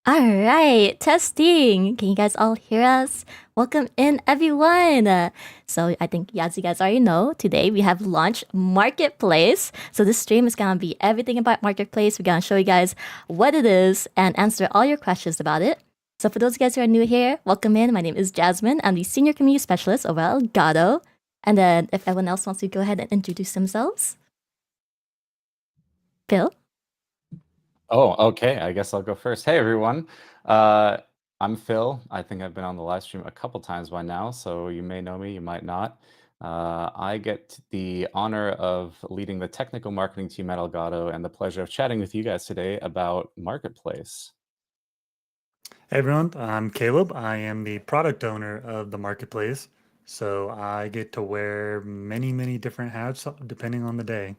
All right, testing. Can you guys all hear us? Welcome in, everyone. So I think, as you guys already know, today we have launched Marketplace. So this stream is gonna be everything about Marketplace. We're gonna show you guys what it is and answer all your questions about it. So for those of you guys who are new here, welcome in. My name is Jasmine. I'm the Senior Community Specialist over at Elgato. And then if everyone else wants to go ahead and introduce themselves. Phil? Oh, okay. I guess I'll go first. Hey, everyone. Uh, I'm Phil. I think I've been on the live stream a couple times by now, so you may know me, you might not. I get the honor of leading the technical marketing team at Elgato and the pleasure of chatting with you guys today about Marketplace. Hey everyone, I'm Caleb. I am the product owner of the Marketplace. So I get to wear many different hats depending on the day.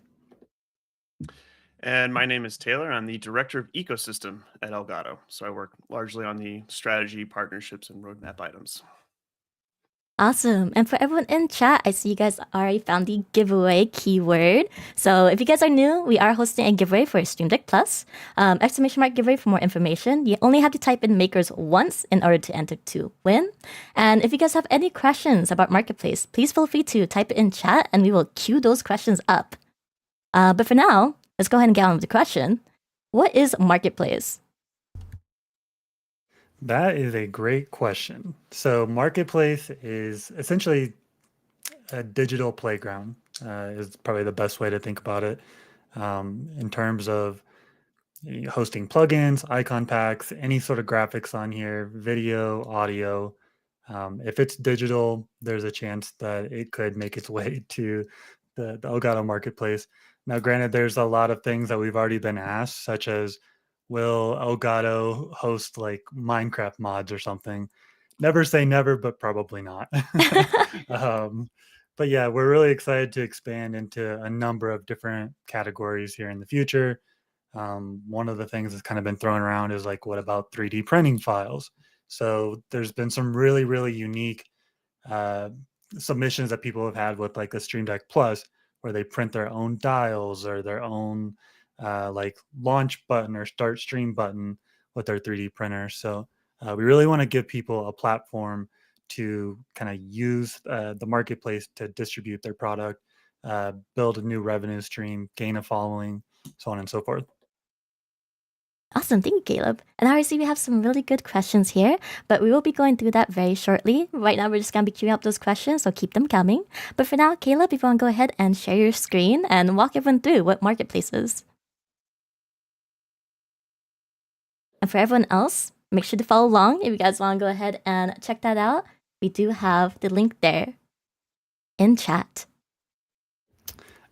And my name is Taylor. I'm the director of ecosystem at Elgato. So I work largely on the strategy, partnerships, and roadmap items. Awesome. And for everyone in chat, I see you guys already found the giveaway keyword. So if you guys are new, we are hosting a giveaway for Stream Deck Plus. Exclamation mark giveaway for more information. You only have to type in makers once in order to enter to win. And if you guys have any questions about Marketplace, please feel free to type it in chat and we will queue those questions up. But for now, let's go ahead and get on with the question. What is Marketplace? That is a great question. So Marketplace is essentially a digital playground, is probably the best way to think about it, in terms of hosting plugins, icon packs, any sort of graphics on here, video, audio. If it's digital, there's a chance that it could make its way to the Elgato Marketplace. Now, granted, there's a lot of things that we've already been asked, such as will Elgato host like Minecraft mods or something? Never say never, but probably not. um, but yeah, we're really excited to expand into a number of different categories here in the future. One of the things that's kind of been thrown around is like, what about 3D printing files? So there's been some really unique uh, submissions that people have had with like the Stream Deck Plus, where they print their own dials or their own like launch button or start stream button with their 3D printer. So we really want to give people a platform to kind of use the marketplace to distribute their product, build a new revenue stream, gain a following, so on and so forth. Awesome, thank you, Caleb. And I see we have some really good questions here, but we will be going through that very shortly. Right now, we're just going to be queuing up those questions, so keep them coming. But for now, Caleb, if you want to go ahead and share your screen and walk everyone through what Marketplace is. And for everyone else, make sure to follow along if you guys want to go ahead and check that out. We do have the link there in chat.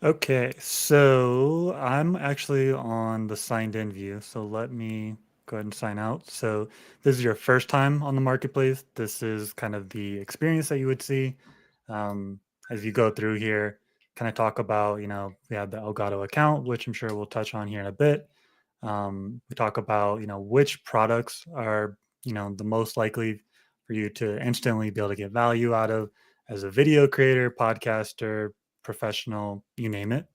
Okay, so I'm actually on the signed in view. So let me go ahead and sign out. So this is your first time on the marketplace. This is kind of the experience that you would see as you go through here. Kind of talk about, we have the Elgato account, which I'm sure we'll touch on here in a bit. We talk about, which products are, the most likely for you to instantly be able to get value out of as a video creator, podcaster, professional, you name it.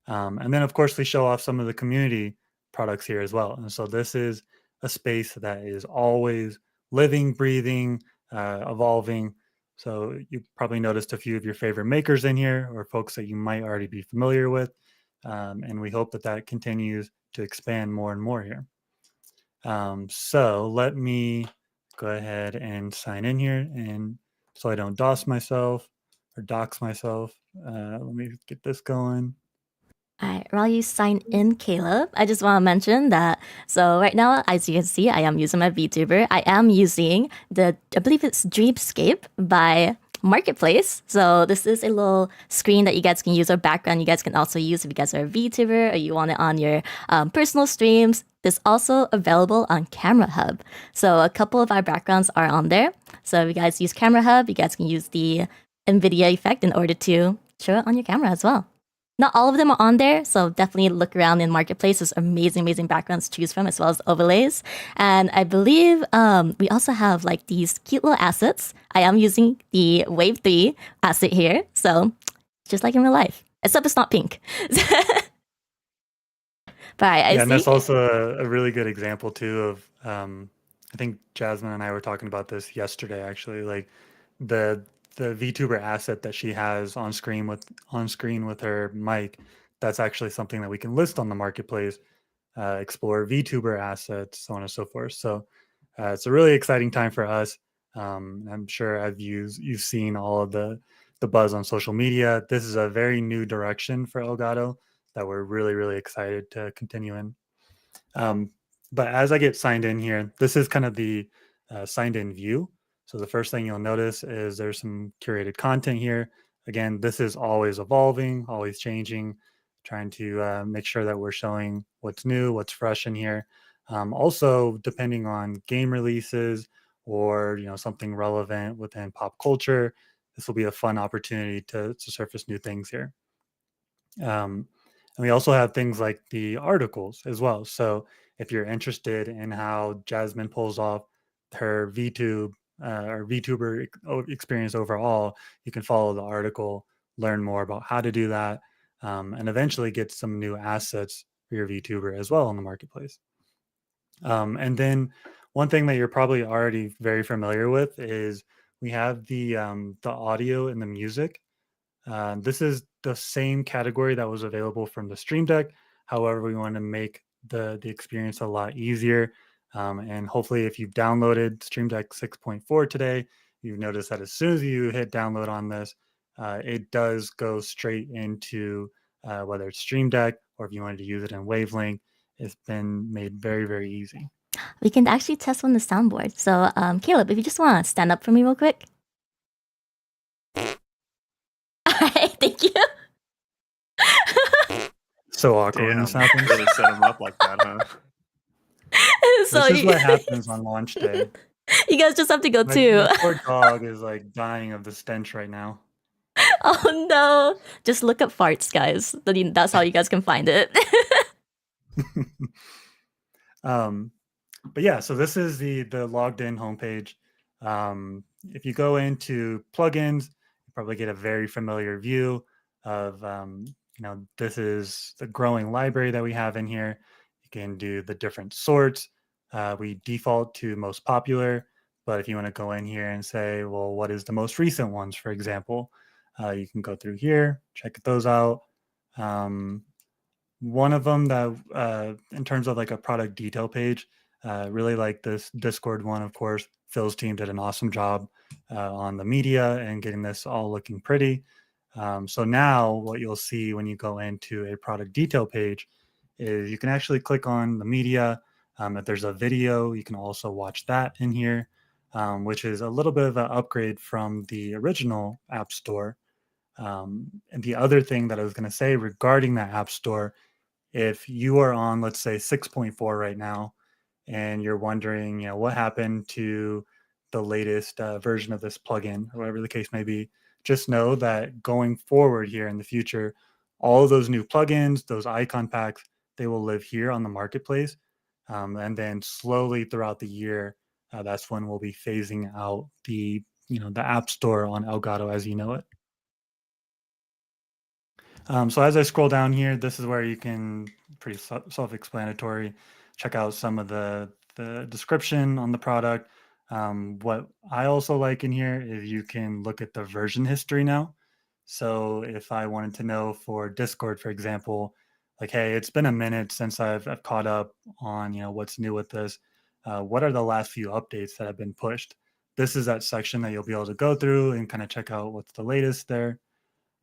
And then, of course, we show off some of the community products here as well. And so this is a space that is always living, breathing, evolving. So you probably noticed a few of your favorite makers in here or folks that you might already be familiar with. And we hope that that continues to expand more and more here. So let me go ahead and sign in here, and so I don't DOS myself or dox myself. Let me get this going. All right, while you sign in, Caleb, I just want to mention that, so right now, as you can see, I am using my VTuber. I am using I believe it's Dreamscape by Marketplace. So this is a little screen that you guys can use, or background you guys can also use if you guys are a VTuber or you want it on your personal streams. It's also available on Camera Hub. So a couple of our backgrounds are on there. So if you guys use Camera Hub, you guys can use the NVIDIA effect in order to show it on your camera as well. Not all of them are on there, so definitely look around in Marketplace. There's amazing backgrounds to choose from, as well as overlays. And I believe we also have like these cute little assets. I am using the Wave 3 asset here, so just like in real life, except it's not pink. And that's also a really good example too of I think Jasmine and I were talking about this yesterday, actually. Like the VTuber asset that she has on screen with her mic, that's actually something that we can list on the marketplace, explore VTuber assets, so on and so forth. So it's a really exciting time for us. I'm sure you've seen all of the buzz on social media. This is a very new direction for Elgato that we're really excited to continue in. But as I get signed in here, this is kind of the signed in view. So the first thing you'll notice is there's some curated content here. Again, this is always evolving, always changing, trying to make sure that we're showing what's new, what's fresh in here. Also, depending on game releases or something relevant within pop culture, this will be a fun opportunity to surface new things here. And we also have things like the articles as well. So if you're interested in how Jasmine pulls off her VTube or VTuber experience overall, you can follow the article, learn more about how to do that, and eventually get some new assets for your VTuber as well on the marketplace. And then one thing that you're probably already very familiar with is we have the audio and the music. This is the same category that was available from the Stream Deck. However, we want to make the experience a lot easier. And hopefully, if you've downloaded Stream Deck 6.4 today, you've noticed that as soon as you hit download on this, it does go straight into whether it's Stream Deck or if you wanted to use it in Wavelength. It's been made very easy. We can actually test on the soundboard. So, Caleb, if you just want to stand up for me real quick. All right, thank you. So awkward when this happens. Really set them up like that, huh? So this is what happens on launch day. You guys just have to go My too. poor dog is like dying of the stench right now. Oh no! Just look up farts, guys. That's how you guys can find it. But yeah, so this is the logged in homepage. If you go into plugins, you probably get a very familiar view of this is the growing library that we have in here. You can do the different sorts. We default to most popular, but if you want to go in here and say, well, what is the most recent ones, for example, you can go through here, check those out. One of them that in terms of like a product detail page, really like this Discord one, of course. Phil's team did an awesome job on the media and getting this all looking pretty. So now what you'll see when you go into a product detail page is you can actually click on the media. If there's a video, you can also watch that in here, which is a little bit of an upgrade from the original App Store. And the other thing that I was going to say regarding that App Store, if you are on, let's say, 6.4 right now, and you're wondering, what happened to the latest version of this plugin, or whatever the case may be, just know that going forward here in the future, all of those new plugins, those icon packs, they will live here on the marketplace. And then slowly throughout the year, that's when we'll be phasing out the App Store on Elgato as you know it. So as I scroll down here, this is where you can, pretty self-explanatory, check out some of the description on the product. What I also like in here is you can look at the version history now. So if I wanted to know for Discord, for example, like, hey, it's been a minute since I've caught up on what's new with this. What are the last few updates that have been pushed? This is that section that you'll be able to go through and kind of check out what's the latest there.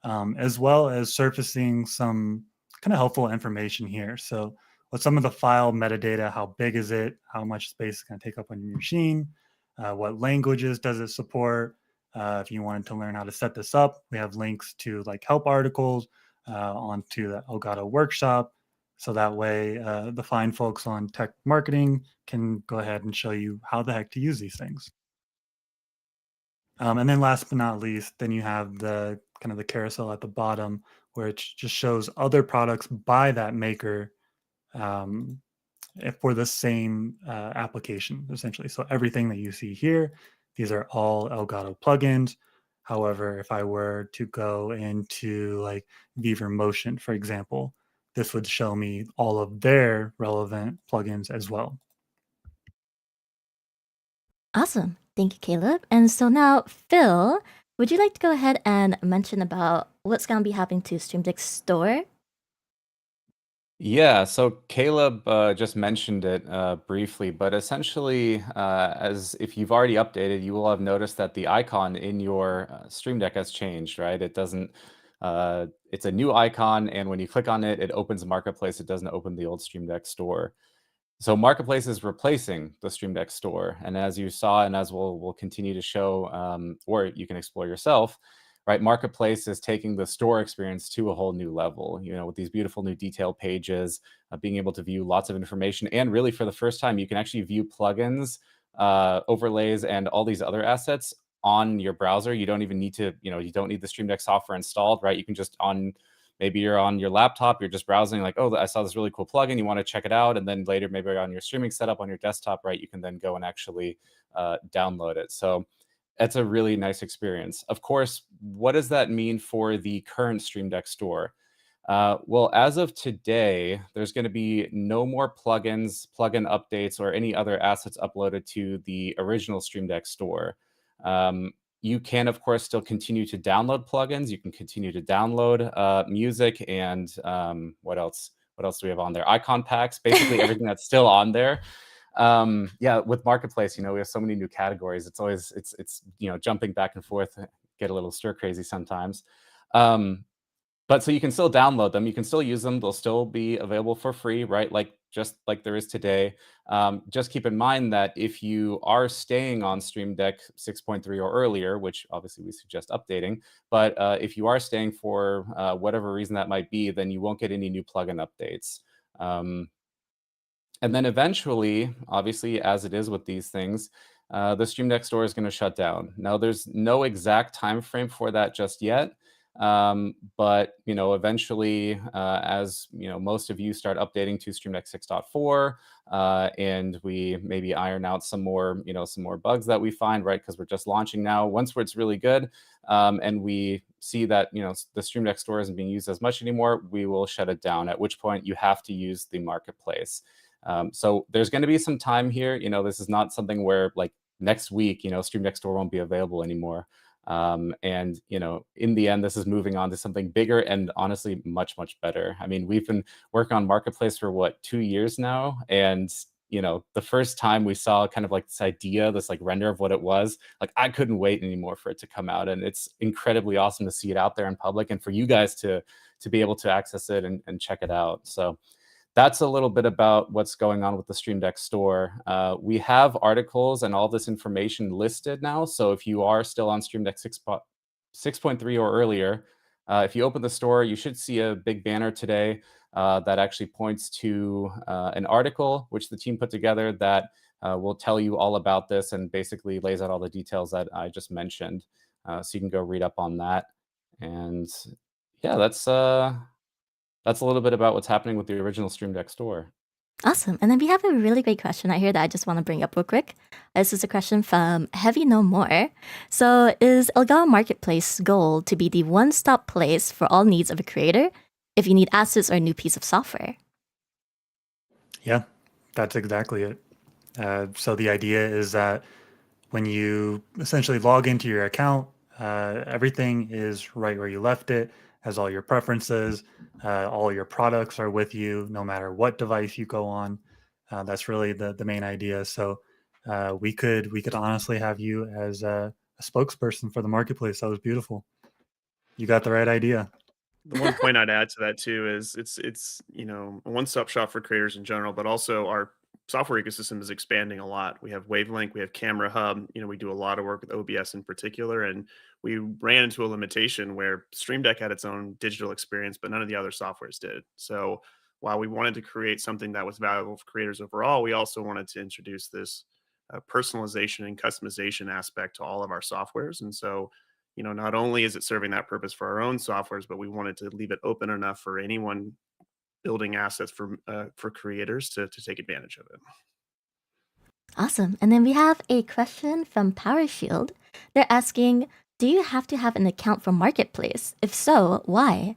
As well as surfacing some kind of helpful information here. So what's some of the file metadata? How big is it? How much space is going to take up on your machine? What languages does it support? If you wanted to learn how to set this up, we have links to like help articles onto the Elgato workshop. So that way the fine folks on tech marketing can go ahead and show you how the heck to use these things. And then last but not least, then you have the kind of the carousel at the bottom where it just shows other products by that maker for the same application, essentially. So everything that you see here, these are all Elgato plugins. However, if I were to go into like Viver Motion, for example, this would show me all of their relevant plugins as well. Awesome. Thank you, Caleb. And so now, Phil, would you like to go ahead and mention about what's going to be happening to Stream Deck Store? Yeah, so Caleb just mentioned it briefly, but essentially, as if you've already updated, you will have noticed that the icon in your Stream Deck has changed, right? It doesn't, it's a new icon, and when you click on it, it opens Marketplace. It doesn't open the old Stream Deck store. So Marketplace is replacing the Stream Deck store, and as you saw, and as we'll continue to show, or you can explore yourself, right? Marketplace is taking the store experience to a whole new level. You know, with these beautiful new detail pages, being able to view lots of information, and really for the first time, you can actually view plugins, overlays, and all these other assets on your browser. You don't even need to, you don't need the Stream Deck software installed, right? You can just maybe you're on your laptop, you're just browsing like, oh, I saw this really cool plugin, you want to check it out. And then later, maybe on your streaming setup on your desktop, right, you can then go and actually download it. So that's a really nice experience. Of course, what does that mean for the current Stream Deck store? Well, as of today, there's going to be no more plugins, plugin updates, or any other assets uploaded to the original Stream Deck store. You can, of course, still continue to download plugins. You can continue to download music and what else? What else do we have on there? Icon packs, basically everything that's still on there. Yeah, with Marketplace, we have so many new categories. It's always it's jumping back and forth, get a little stir crazy sometimes. But so you can still download them. You can still use them. They'll still be available for free, right? Just like there is today. Just keep in mind that if you are staying on Stream Deck 6.3 or earlier, which obviously we suggest updating, but if you are staying for whatever reason that might be, then you won't get any new plugin updates. And then eventually, obviously, as it is with these things, the Stream Deck store is going to shut down. Now, there's no exact time frame for that just yet. But eventually, as most of you start updating to Stream Deck 6.4, and we maybe iron out some more bugs that we find, right? Because we're just launching now. Once it's really good, and we see that the Stream Deck store isn't being used as much anymore, we will shut it down. At which point, you have to use the marketplace. So there's going to be some time here. This is not something where like next week, Stream Deck store won't be available anymore. And in the end, this is moving on to something bigger and honestly much, much better. I mean, we've been working on Marketplace for 2 years now, and the first time we saw kind of like this idea, this like render of what it was, like I couldn't wait anymore for it to come out, and it's incredibly awesome to see it out there in public and for you guys to be able to access it and check it out. So that's a little bit about what's going on with the Stream Deck store. We have articles and all this information listed now. So if you are still on Stream Deck 6.3 or earlier, if you open the store, you should see a big banner today that actually points to an article which the team put together that will tell you all about this and basically lays out all the details that I just mentioned. So you can go read up on that. And yeah, that's a little bit about what's happening with the original Stream Deck store. Awesome. And then we have a really great question right here that I just want to bring up real quick. This is a question from Heavy No More. So, is Elgato Marketplace goal to be the one-stop place for all needs of a creator if you need assets or a new piece of software? Yeah, that's exactly it. So the idea is that when you essentially log into your account, everything is right where you left it, has all your preferences, all your products are with you, no matter what device you go on. That's really the main idea. So we could honestly have you as a spokesperson for the marketplace. That was beautiful. You got the right idea. The one point I'd add to that too is it's a one-stop shop for creators in general, but also our software ecosystem is expanding a lot. We have Wavelength, we have Camera Hub. We do a lot of work with OBS in particular, and we ran into a limitation where Stream Deck had its own digital experience, but none of the other softwares did. So while we wanted to create something that was valuable for creators overall, we also wanted to introduce this personalization and customization aspect to all of our softwares. And so not only is it serving that purpose for our own softwares, but we wanted to leave it open enough for anyone building assets for creators to take advantage of it. Awesome. And then we have a question from PowerShield. They're asking, do you have to have an account for Marketplace? If so, why?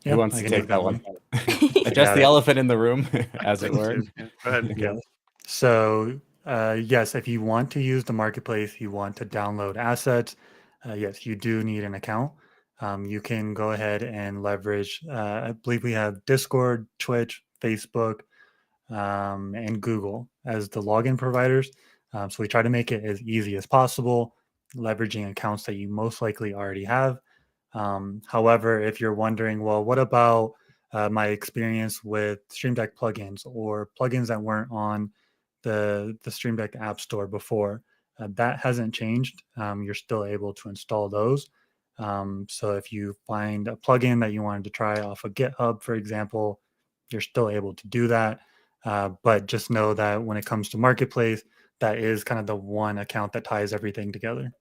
Who wants to take that one? I address got the it. elephant in the room, I'd as it like were. to. Yeah. Go ahead, Yeah. Caleb. So, yes, if you want to use the marketplace, you want to download assets, yes, you do need an account. You can go ahead and leverage, I believe we have Discord, Twitch, Facebook, and Google as the login providers. So we try to make it as easy as possible, leveraging accounts that you most likely already have. However, if you're wondering, well, what about my experience with Stream Deck plugins or plugins that weren't on the Stream Deck App Store before? That hasn't changed. You're still able to install those. So if you find a plugin that you wanted to try off of GitHub, for example, you're still able to do that. But just know that when it comes to Marketplace, that is kind of the one account that ties everything together.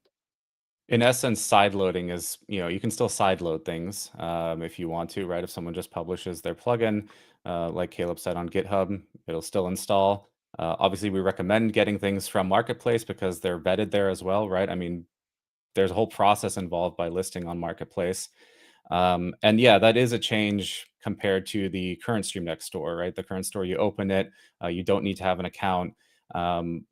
In essence, side loading is, you can still side load things if you want to, right? If someone just publishes their plugin, like Caleb said on GitHub, it'll still install. Obviously, we recommend getting things from Marketplace because they're vetted there as well, right? I mean, there's a whole process involved by listing on Marketplace. And yeah, that is a change compared to the current Stream Deck store, right? The current store, you open it, you don't need to have an account. Um,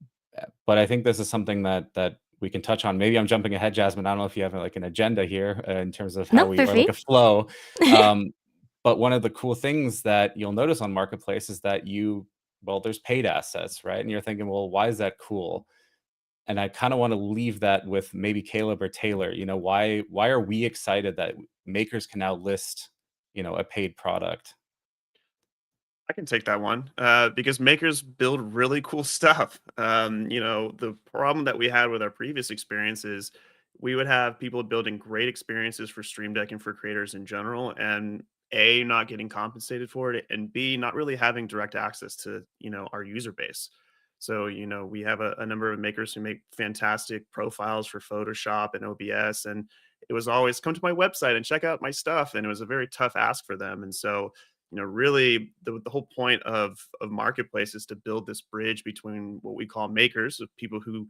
but I think this is something that we can touch on. Maybe I'm jumping ahead, Jasmine. I don't know if you have like an agenda here in terms of how Nope, we for or like free. a flow. Um, but one of the cool things that you'll notice on Marketplace is that there's paid assets, right? And you're thinking, well, why is that cool? And I kind of want to leave that with maybe Caleb or Taylor. Why are we excited that makers can now list, a paid product? I can take that one because makers build really cool stuff. The problem that we had with our previous experience is we would have people building great experiences for Stream Deck and for creators in general, and A, not getting compensated for it, and B, not really having direct access to, our user base. So, we have a number of makers who make fantastic profiles for Photoshop and OBS, and it was always come to my website and check out my stuff. And it was a very tough ask for them. And so, really the whole point of marketplace is to build this bridge between what we call makers, of people who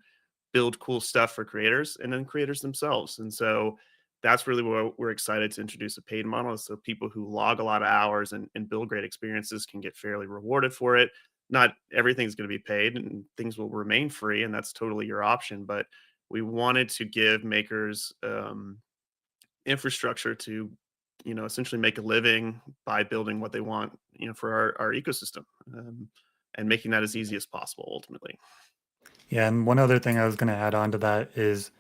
build cool stuff for creators, and then creators themselves. And so that's really what we're excited to introduce a paid model, so people who log a lot of hours and build great experiences can get fairly rewarded for it. Not everything's going to be paid, and things will remain free, and that's totally your option. But we wanted to give makers infrastructure to essentially make a living by building what they want for our ecosystem, and making that as easy as possible ultimately. Yeah, and one other thing I was going to add on to that is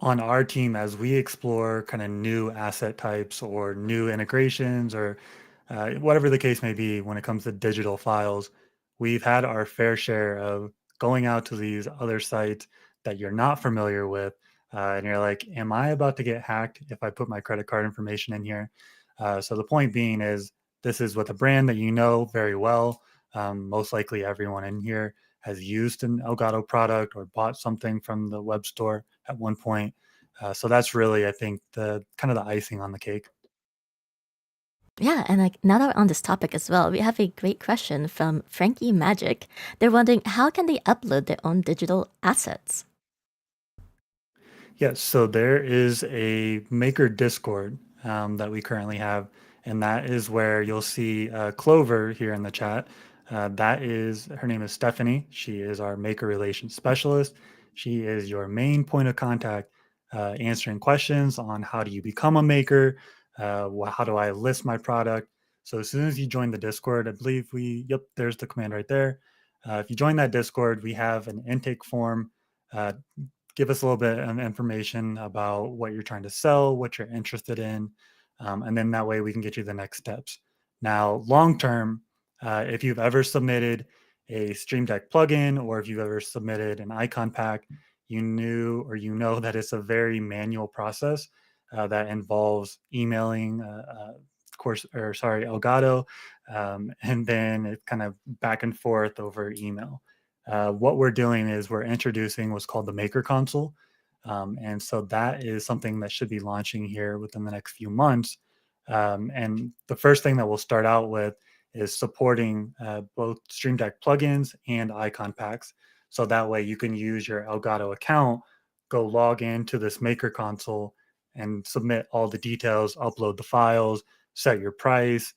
on our team as we explore kind of new asset types or new integrations or whatever the case may be when it comes to digital files, we've had our fair share of going out to these other sites that you're not familiar with. And you're like, am I about to get hacked if I put my credit card information in here? So the point being is, this is with a brand that you know very well. Most likely everyone in here has used an Elgato product or bought something from the web store at one point. So that's really, I think, the kind of the icing on the cake. Yeah, and like now that we're on this topic as well, we have a great question from Frankie Magic. They're wondering how can they upload their own digital assets? Yes, so there is a maker Discord that we currently have, and that is where you'll see Clover here in the chat. That is her name is Stephanie. She is our maker relations specialist. She is your main point of contact, answering questions on how do you become a maker, how do I list my product. So as soon as you join the Discord, I believe there's the command right there. If you join that Discord, we have an intake form. Give us a little bit of information about what you're trying to sell, what you're interested in, and then that way we can get you the next steps. Now, long term, if you've ever submitted a Stream Deck plugin or if you've ever submitted an icon pack, you knew or you know that it's a very manual process that involves emailing, Elgato, and then it kind of back and forth over email. What we're doing is we're introducing what's called the Maker Console. And so that is something that should be launching here within the next few months. And the first thing that we'll start out with is supporting both Stream Deck plugins and icon packs. So that way you can use your Elgato account, go log into this Maker Console and submit all the details, upload the files, set your price,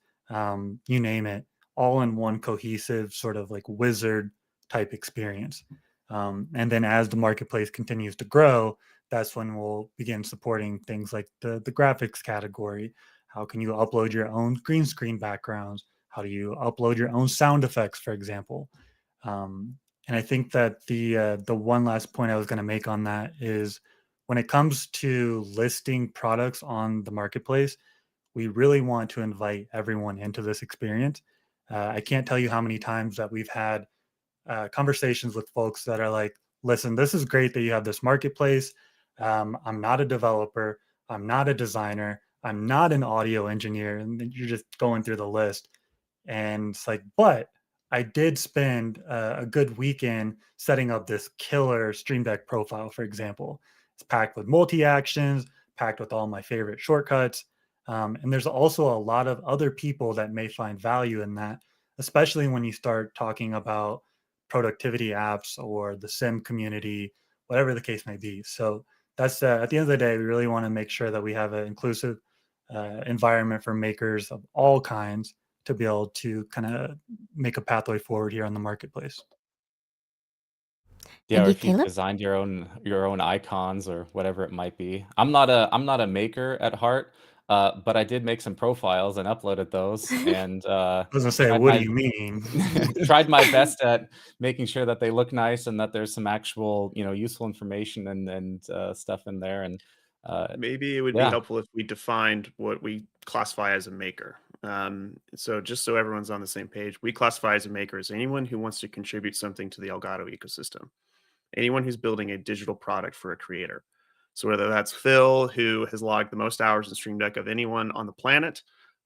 you name it, all in one cohesive sort of like wizard type experience. And then as the marketplace continues to grow, that's when we'll begin supporting things like the graphics category. How can you upload your own green screen backgrounds? How do you upload your own sound effects, for example? And I think that the one last point I was going to make on that is when it comes to listing products on the marketplace, we really want to invite everyone into this experience. I can't tell you how many times that we've had conversations with folks that are like, listen, this is great that you have this marketplace. I'm not a developer. I'm not a designer. I'm not an audio engineer. And then you're just going through the list. And it's like, but I did spend a good weekend setting up this killer Stream Deck profile, for example. It's packed with multi actions, packed with all my favorite shortcuts. And there's also a lot of other people that may find value in that, especially when you start talking about productivity apps or the sim community, whatever the case may be. So that's at the end of the day, we really want to make sure that we have an inclusive environment for makers of all kinds to be able to kind of make a pathway forward here on the marketplace. Yeah, And or you, if you've Caleb? designed your own icons or whatever it might be. I'm not a maker at heart, but I did make some profiles and uploaded those, and I was gonna say, tried what do my you mean? tried my best at making sure that they look nice and that there's some actual, useful information and stuff in there. And Maybe it would be yeah, helpful if we defined what we classify as a maker. So just so everyone's on the same page, we classify as a maker as anyone who wants to contribute something to the Elgato ecosystem, anyone who's building a digital product for a creator. So whether that's Phil, who has logged the most hours in Stream Deck of anyone on the planet,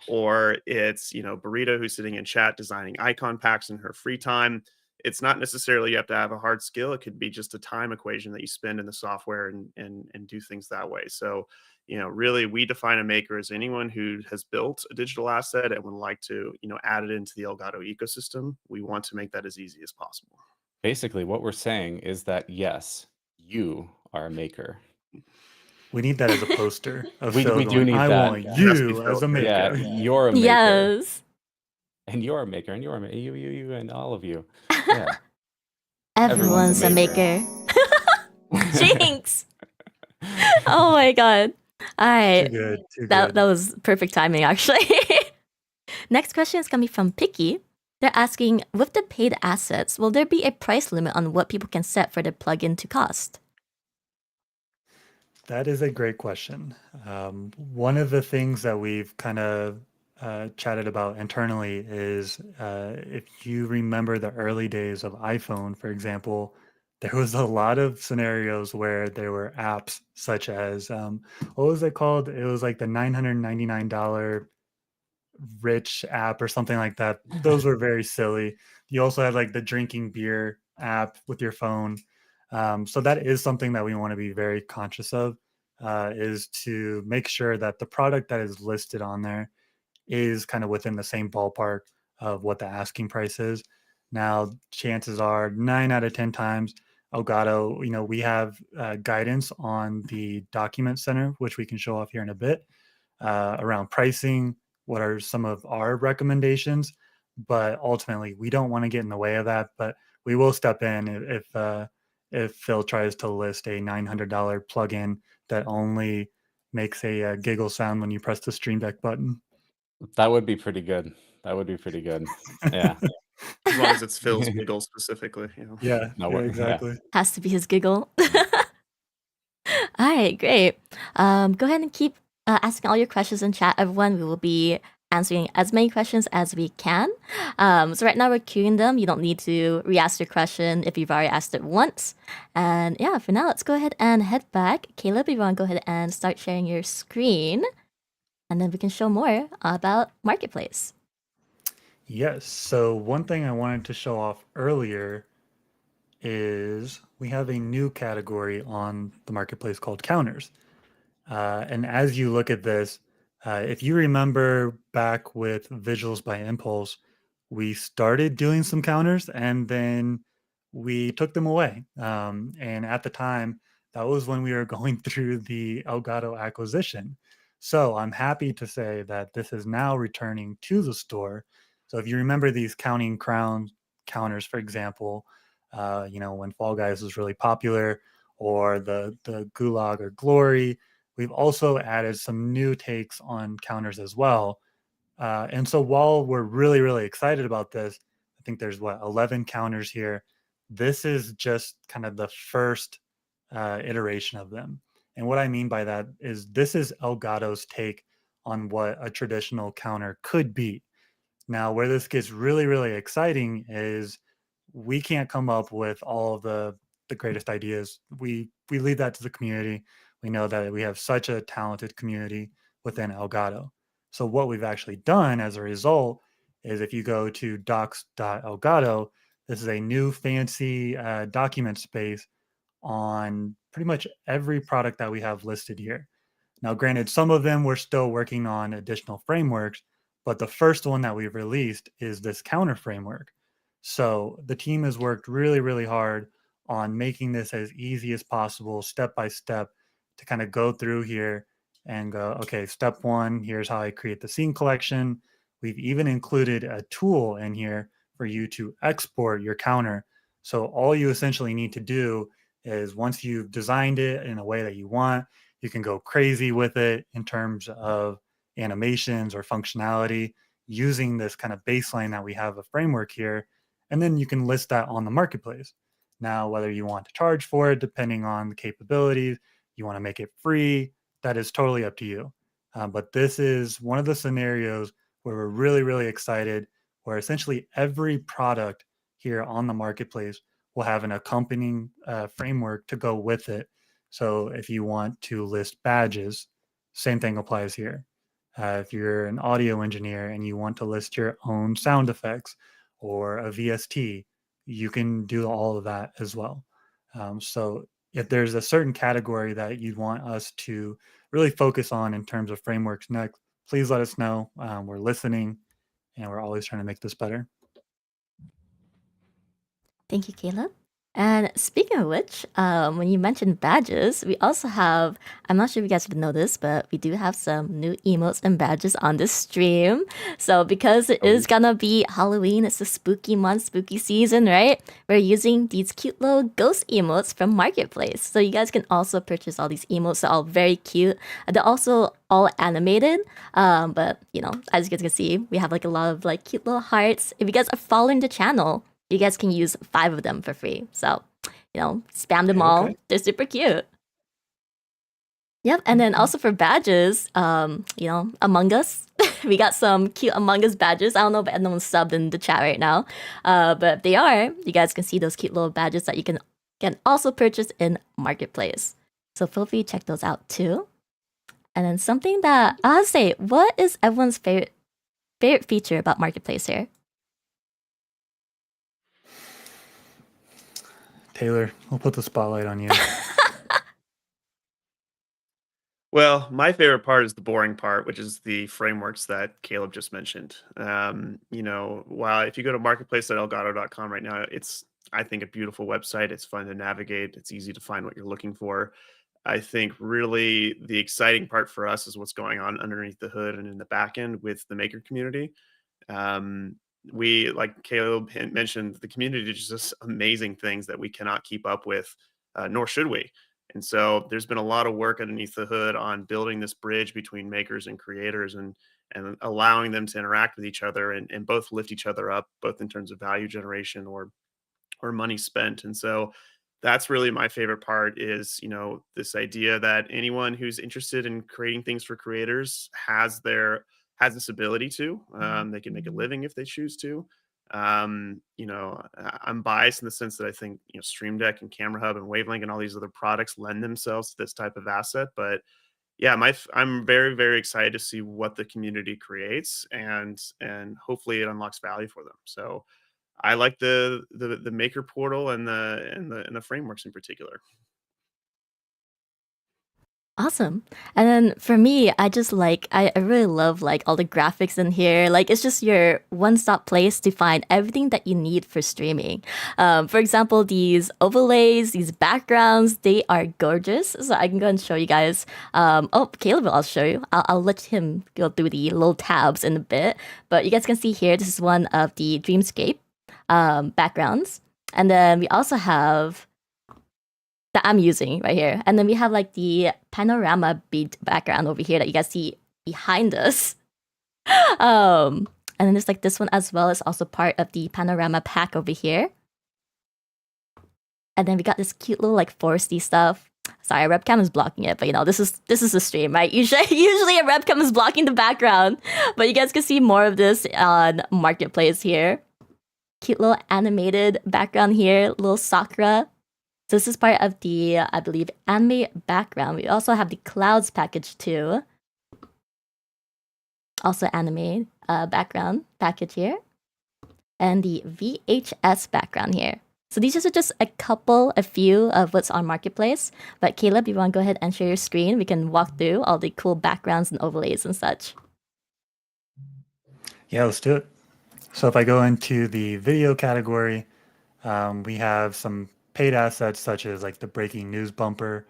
or it's Burrito, who's sitting in chat designing icon packs in her free time. It's not necessarily you have to have a hard skill. It could be just a time equation that you spend in the software and do things that way. So, really we define a maker as anyone who has built a digital asset and would like to, add it into the Elgato ecosystem. We want to make that as easy as possible. basically what we're saying is that yes, you are a maker. We need that as a poster of We Phil we do going, need I that. want It has to be you as Phil. a Yeah, maker. you're a maker, Yes. and you're a maker, and you're a ma you, and all of you. Yeah, Everyone's a maker. Jinx! Oh my god. All Too right. good, too That good. was perfect timing, actually. Next question is coming from Picky. They're asking, with the paid assets, will there be a price limit on what people can set for the plugin to cost? That is a great question. One of the things that we've kind of chatted about internally is if you remember the early days of iPhone, for example, there was a lot of scenarios where there were apps such as what was it called? It was like the $999 rich app or something like that. Those were very silly. You also had like the drinking beer app with your phone. So that is something that we want to be very conscious of, is to make sure that the product that is listed on there is kind of within the same ballpark of what the asking price is. Now, chances are 9 out of 10 times, Elgato, we have guidance on the document center, which we can show off here in a bit, around pricing, what are some of our recommendations, but ultimately we don't want to get in the way of that. But we will step in if Phil tries to list a $900 plugin that only makes a giggle sound when you press the Stream Deck button. That would be pretty good. That would be pretty good. Yeah. As long as it's Phil's giggle specifically. Yeah, No, yeah, yeah. exactly. Has to be his giggle. All right, great. Go ahead and keep asking all your questions in chat, everyone. We will be answering as many questions as we can. So right now we're queuing them. You don't need to re-ask your question if you've already asked it once. And yeah, for now, let's go ahead and head back. Caleb, if you want to go ahead and start sharing your screen, and then we can show more about Marketplace. Yes. So one thing I wanted to show off earlier is we have a new category on the marketplace called counters. And as you look at this, if you remember back with Visuals by Impulse, we started doing some counters and then we took them away. And at the time, that was when we were going through the Elgato acquisition. So I'm happy to say that this is now returning to the store. So if you remember these counting crown counters, for example, when Fall Guys was really popular, or the Gulag or Glory, we've also added some new takes on counters as well. And so while we're really, really excited about this, I think there's 11 counters here. This is just kind of the first iteration of them. And what I mean by that is this is Elgato's take on what a traditional counter could be. Now, where this gets really, really exciting is we can't come up with all of the greatest ideas. We leave that to the community. We know that we have such a talented community within Elgato. So what we've actually done as a result is if you go to docs.elgato, this is a new fancy document space on pretty much every product that we have listed here. Now, granted, some of them we're still working on additional frameworks, but the first one that we've released is this counter framework. So the team has worked really, really hard on making this as easy as possible, step by step, to kind of go through here and go, okay, step one, here's how I create the scene collection. We've even included a tool in here for you to export your counter. So all you essentially need to do is once you've designed it in a way that you want, you can go crazy with it in terms of animations or functionality using this kind of baseline that we have a framework here. And then you can list that on the marketplace. Now, whether you want to charge for it, depending on the capabilities, you want to make it free, that is totally up to you. But this is one of the scenarios where we're really, really excited, where essentially every product here on the marketplace will have an accompanying framework to go with it. So if you want to list badges, same thing applies here. If you're an audio engineer and you want to list your own sound effects or a VST, you can do all of that as well. So if there's a certain category that you'd want us to really focus on in terms of frameworks next, please let us know. We're listening and we're always trying to make this better. Thank you, Caleb. And speaking of which, when you mentioned badges, we also have, I'm not sure if you guys would know this, but we do have some new emotes and badges on this stream. So because it is gonna be Halloween, it's a spooky month, spooky season, right? We're using these cute little ghost emotes from Marketplace. So you guys can also purchase all these emotes. They're all very cute. They're also all animated. But as you guys can see, we have like a lot of like cute little hearts. If you guys are following the channel, you guys can use 5 of them for free. So, spam them all. Okay. They're super cute. Yep, and then also for badges, Among Us. We got some cute Among Us badges. I don't know if anyone's subbed in the chat right now. But if they are, you guys can see those cute little badges that you can also purchase in Marketplace. So feel free to check those out too. And then something that I'll say, what is everyone's favorite feature about Marketplace here? Taylor, we'll put the spotlight on you. Well, my favorite part is the boring part, which is the frameworks that Caleb just mentioned. While if you go to marketplace.elgato.com right now, it's, I think, a beautiful website. It's fun to navigate. It's easy to find what you're looking for. I think really the exciting part for us is what's going on underneath the hood and in the back end with the maker community. Um, we, like Caleb mentioned, the community does just amazing things that we cannot keep up with, nor should we. And so there's been a lot of work underneath the hood on building this bridge between makers and creators and allowing them to interact with each other and both lift each other up, both in terms of value generation or money spent. And so that's really my favorite part is, this idea that anyone who's interested in creating things for creators has this ability to. They can make a living if they choose to. I'm biased in the sense that I think, Stream Deck and Camera Hub and Wavelength and all these other products lend themselves to this type of asset. But yeah, I'm very, very excited to see what the community creates and hopefully it unlocks value for them. So I like the maker portal and the frameworks in particular. Awesome. And then for me, I just like I really love like all the graphics in here. Like it's just your one-stop place to find everything that you need for streaming. For example, these overlays, these backgrounds, they are gorgeous. So I can go and show you guys. Oh, Caleb, I'll show you. I'll let him go through the little tabs in a bit. But you guys can see here, this is one of the Dreamscape backgrounds. And then we also have that I'm using right here. And then we have like the panorama beat background over here that you guys see behind us. And then there's like this one as well as also part of the panorama pack over here. And then we got this cute little like foresty stuff. Sorry, a webcam is blocking it, but you know, this is a stream, right? Usually a webcam is blocking the background. But you guys can see more of this on Marketplace here. Cute little animated background here, little Sakura. So this is part of the, I believe, anime background. We also have the clouds package too. Also anime background package here. And the VHS background here. So these are just a few of what's on Marketplace. But Caleb, you want to go ahead and share your screen? We can walk through all the cool backgrounds and overlays and such. Yeah, let's do it. So if I go into the video category, we have some paid assets such as like the breaking news bumper.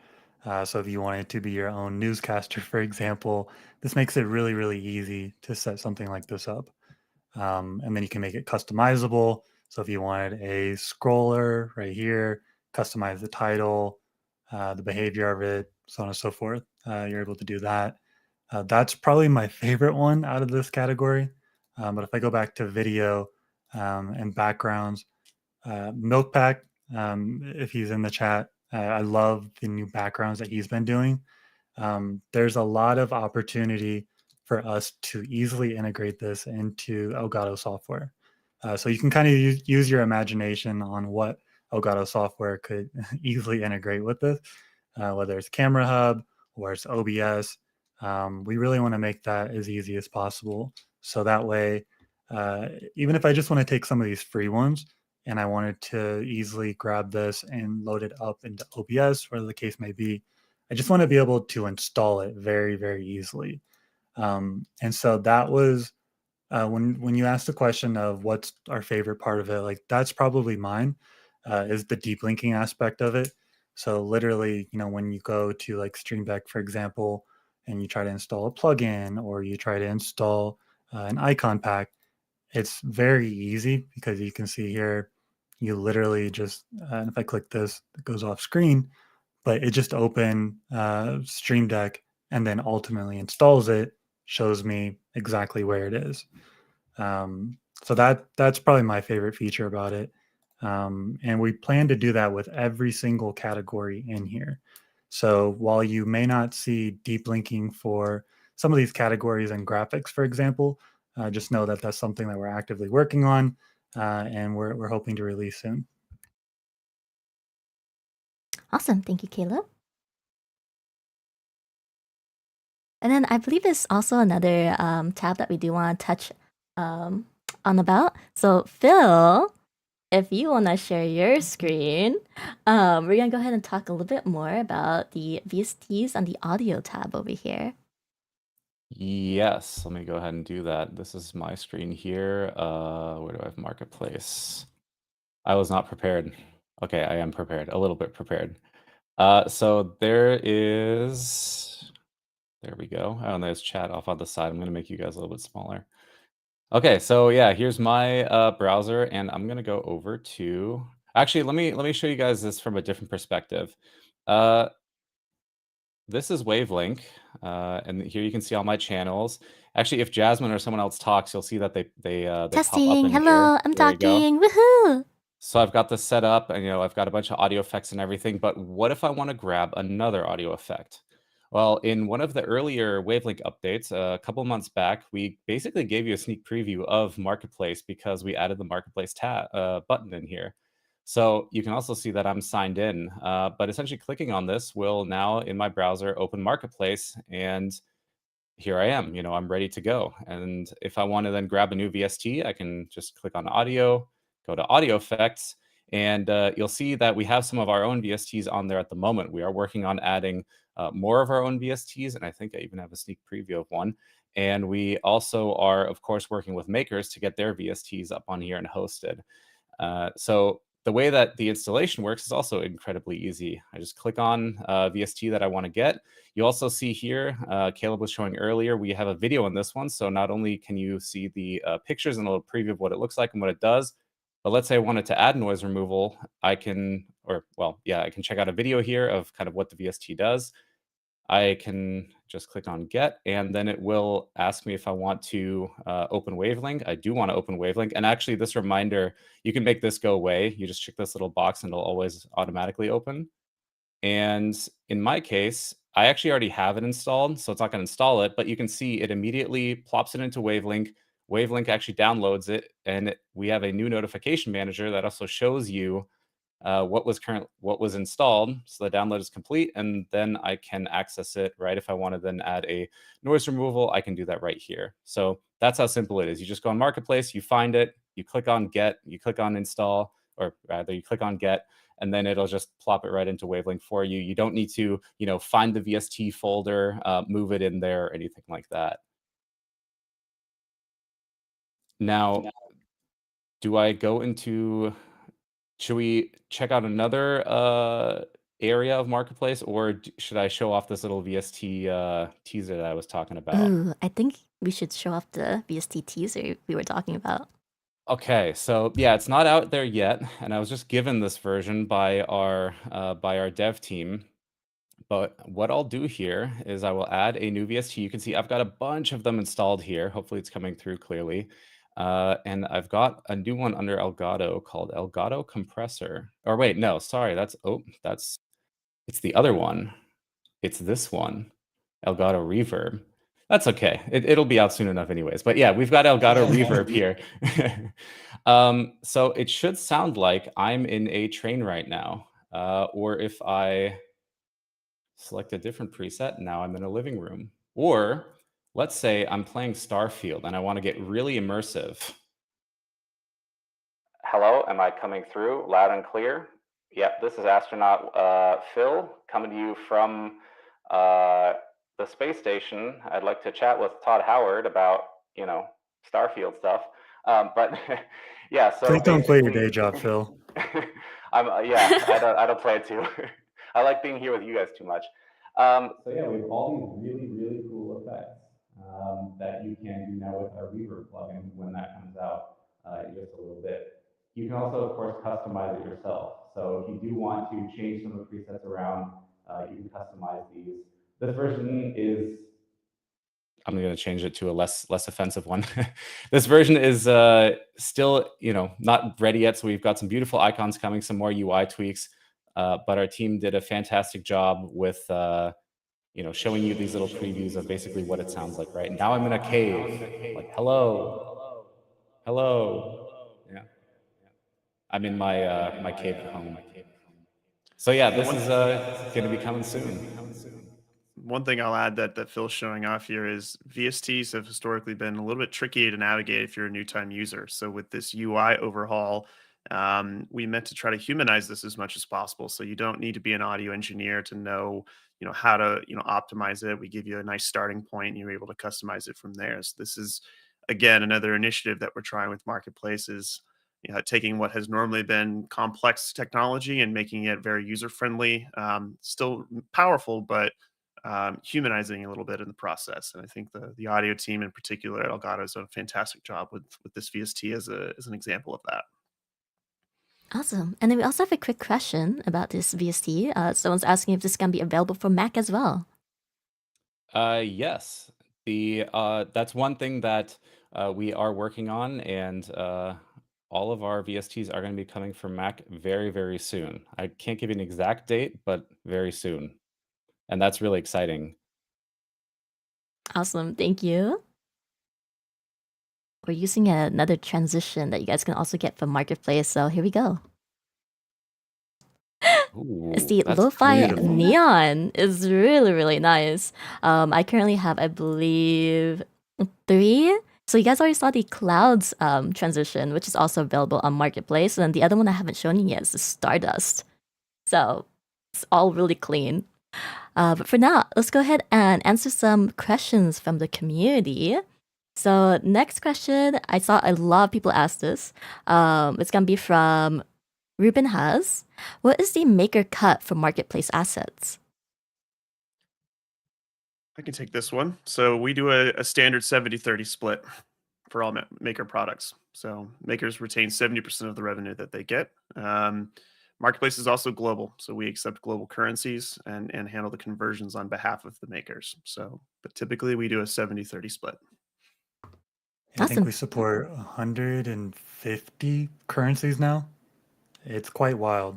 So if you wanted to be your own newscaster, for example, this makes it really, really easy to set something like this up. And then you can make it customizable. So if you wanted a scroller right here, customize the title, the behavior of it, so on and so forth, you're able to do that. That's probably my favorite one out of this category. But if I go back to video and backgrounds, Milkpack, if he's in the chat, I love the new backgrounds that he's been doing. There's a lot of opportunity for us to easily integrate this into Elgato software. So you can kind of use your imagination on what Elgato software could easily integrate with this, whether it's Camera Hub or it's OBS. We really want to make that as easy as possible. So that way, even if I just want to take some of these free ones and I wanted to easily grab this and load it up into OBS, whatever the case may be, I just want to be able to install it very, very easily. And so that was when you asked the question of what's our favorite part of it, like that's probably mine, is the deep linking aspect of it. So literally, you know, when you go to like Stream Deck, for example, and you try to install a plugin or you try to install an icon pack, it's very easy because you can see here, you literally just, if I click this, it goes off screen, but it just opened Stream Deck and then ultimately installs it, shows me exactly where it is. So that's probably my favorite feature about it. And we plan to do that with every single category in here. So while you may not see deep linking for some of these categories and graphics, for example, just know that that's something that we're actively working on, and we're hoping to release soon. Awesome. Thank you, Caleb. And then I believe there's also another tab that we do want to touch on about. So Phil, if you want to share your screen, we're going to go ahead and talk a little bit more about the VSTs on the audio tab over here. Yes, let me go ahead and do that. This is my screen here. Where do I have Marketplace? I was not prepared. Okay, I am prepared, a little bit prepared. So there we go. Oh, and there's chat off on the side. I'm gonna make you guys a little bit smaller. Okay, so yeah, here's my browser, and I'm gonna go over to. Actually, let me show you guys this from a different perspective. This is Wavelink, and here you can see all my channels. Actually, if Jasmine or someone else talks, you'll see that they pop up Testing. in Hello, here. I'm There you go. talking. Woohoo! So I've got this set up, and I've got a bunch of audio effects and everything. But what if I want to grab another audio effect? Well, in one of the earlier Wavelink updates, a couple months back, we basically gave you a sneak preview of Marketplace because we added the Marketplace button in here. So you can also see that I'm signed in, but essentially clicking on this will now in my browser open Marketplace, and here I am, I'm ready to go. And if I want to then grab a new VST, I can just click on audio, go to audio effects, and you'll see that we have some of our own VSTs on there at the moment. We are working on adding more of our own VSTs, and I think I even have a sneak preview of one. And we also are, of course, working with makers to get their VSTs up on here and hosted. So the way that the installation works is also incredibly easy. I just click on VST that I want to get. You also see here, Caleb was showing earlier, we have a video on this one. So not only can you see the pictures and a little preview of what it looks like and what it does, but let's say I wanted to add noise removal, I can check out a video here of kind of what the VST does. I can just click on get, and then it will ask me if I want to open Wavelink. I do want to open Wavelink. And actually, this reminder, you can make this go away. You just check this little box and it'll always automatically open. And in my case, I actually already have it installed, so it's not going to install it, but you can see it immediately plops it into Wavelink. Wavelink actually downloads it, and we have a new notification manager that also shows you what was installed. So the download is complete, and then I can access it, right? If I want to then add a noise removal, I can do that right here. So that's how simple it is. You just go on Marketplace, you find it, you click on get, you click on install, or rather you click on get, and then it'll just plop it right into Wavelink for you. You don't need to, find the VST folder, move it in there, or anything like that. Now, do I go into, should we check out another area of Marketplace, or should I show off this little VST teaser that I was talking about? Ooh, I think we should show off the VST teaser we were talking about. Okay, so yeah, it's not out there yet, and I was just given this version by our dev team. But what I'll do here is I will add a new VST. You can see I've got a bunch of them installed here. Hopefully it's coming through clearly. And I've got a new one under Elgato called Elgato Compressor. Or wait, no, sorry, it's the other one. It's this one, Elgato Reverb. That's okay. It'll be out soon enough anyways. But yeah, we've got Elgato Reverb here. So it should sound like I'm in a train right now. Or if I select a different preset, now I'm in a living room. Or let's say I'm playing Starfield and I want to get really immersive. Hello, am I coming through loud and clear? Yep, this is astronaut Phil coming to you from the space station. I'd like to chat with Todd Howard about, Starfield stuff. But yeah, so Please don't play your day job, Phil. I don't play it too. I like being here with you guys too much. So yeah, we have all these really, really cool effects that you can do now with our Reverb plugin when that comes out in just a little bit. You can also, of course, customize it yourself. So if you do want to change some of the presets around, you can customize these. This version is, I'm going to change it to a less offensive one. This version is still, not ready yet. So we've got some beautiful icons coming, some more UI tweaks. But our team did a fantastic job with, showing you these little previews of basically what it sounds like, right? Now I'm in a cave, like, hello. Yeah. I'm in my my cave at home. So yeah, this is going to be coming soon. One thing I'll add that Phil's showing off here is VSTs have historically been a little bit tricky to navigate if you're a new time user. So with this UI overhaul, we meant to try to humanize this as much as possible. So you don't need to be an audio engineer to know, how to, optimize it. We give you a nice starting point and you're able to customize it from there. So this is, again, another initiative that we're trying with Marketplace is, taking what has normally been complex technology and making it very user-friendly, still powerful, but humanizing a little bit in the process. And I think the audio team in particular at Elgato has done a fantastic job with this VST as an example of that. Awesome. And then we also have a quick question about this VST. Someone's asking if this is going to be available for Mac as well. Yes. That's one thing that we are working on, and all of our VSTs are going to be coming from Mac very, very soon. I can't give you an exact date, but very soon. And that's really exciting. Awesome. Thank you. We're using another transition that you guys can also get from Marketplace. So here we go. Ooh, It's the that's lo-fi beautiful. neon. It's really, really nice. I currently have, I believe, 3. So you guys already saw the clouds transition, which is also available on Marketplace. And the other one I haven't shown you yet is the Stardust. So it's all really clean. But for now, let's go ahead and answer some questions from the community. So next question, I saw a lot of people ask this. It's gonna be from Ruben Has. What is the maker cut for marketplace assets? I can take this one. So we do a standard 70-30 split for all maker products. So makers retain 70% of the revenue that they get. Marketplace is also global. So we accept global currencies and handle the conversions on behalf of the makers. So, but typically we do a 70-30 split. I think Awesome. we support 150 currencies now. It's quite wild.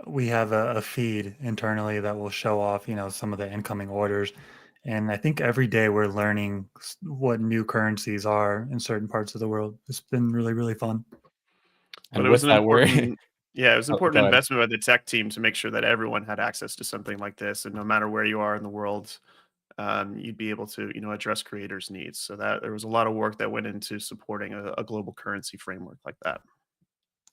We have a feed internally that will show off, some of the incoming orders. And I think every day we're learning what new currencies are in certain parts of the world. It's been really, really fun. But And it was with an that, we're important, yeah, it was an oh, important go ahead. investment by the tech team to make sure that everyone had access to something like this, and no matter where you are in the world, you'd be able to, address creators' needs. So that there was a lot of work that went into supporting a global currency framework like that.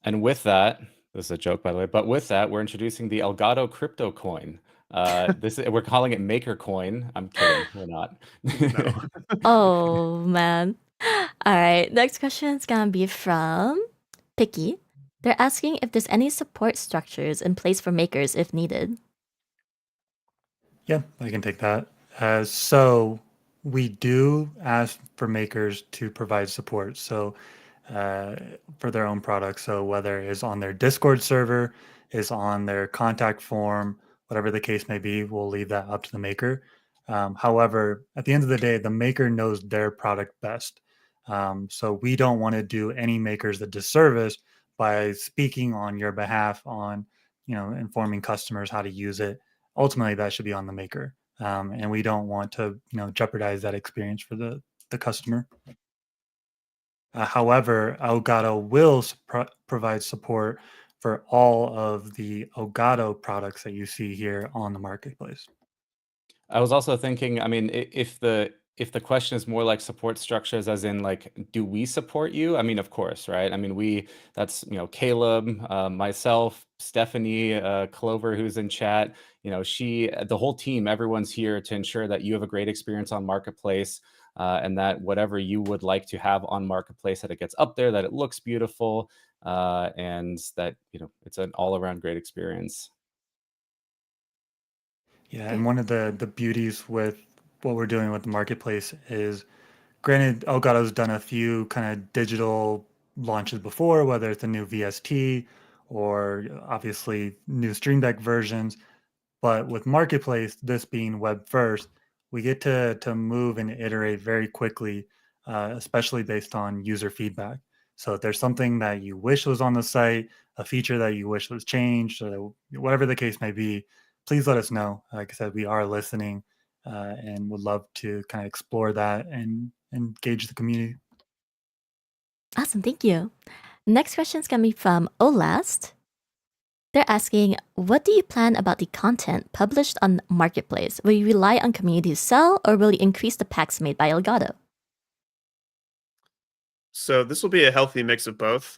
And with that, this is a joke, by the way, but with that, we're introducing the Elgato crypto coin. We're calling it Maker Coin. I'm kidding, we're not. No. Oh man. All right. Next question is gonna be from Picky. They're asking if there's any support structures in place for makers if needed. Yeah, I can take that. So we do ask for makers to provide support. So uh, for their own products. So whether it's on their Discord server, is on their contact form, whatever the case may be, we'll leave that up to the maker. However, at the end of the day, the maker knows their product best. So we don't want to do any makers a disservice by speaking on your behalf on, informing customers how to use it. Ultimately, that should be on the maker, and we don't want to, jeopardize that experience for the customer. However, Elgato will provide support for all of the Elgato products that you see here on the marketplace. I was also thinking, I mean, if the question is more like support structures, as in like, do we support you? I mean, of course, right? I mean, that's Caleb, myself, Stephanie, Clover, who's in chat. The whole team, everyone's here to ensure that you have a great experience on Marketplace, and that whatever you would like to have on Marketplace, that it gets up there, that it looks beautiful, and that it's an all-around great experience. Yeah, and one of the beauties with what we're doing with the marketplace is, granted, Elgato's done a few kind of digital launches before, whether it's a new VST or obviously new Stream Deck versions. But with Marketplace, this being web first, we get to move and iterate very quickly, especially based on user feedback. So if there's something that you wish was on the site, a feature that you wish was changed, or whatever the case may be, please let us know. Like I said, we are listening, and would love to kind of explore that and engage the community. Awesome, thank you. Next question is gonna be from Olast. They're asking, what do you plan about the content published on Marketplace? Will you rely on community to sell, or will you increase the packs made by Elgato? So this will be a healthy mix of both.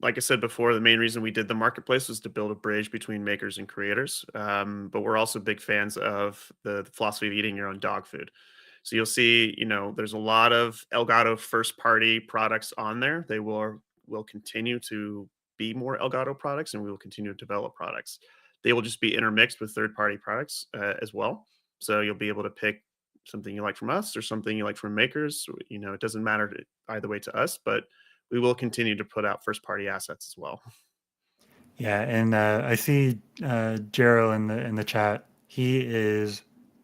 Like I said before, the main reason we did the marketplace was to build a bridge between makers and creators. But we're also big fans of the philosophy of eating your own dog food. So you'll see, there's a lot of Elgato first party products on there. They will continue to be more Elgato products, and we will continue to develop products. They will just be intermixed with third party products as well. So you'll be able to pick something you like from us or something you like from makers. It doesn't matter either way to us, but we will continue to put out first party assets as well. Yeah, and I see Jero in the chat. He is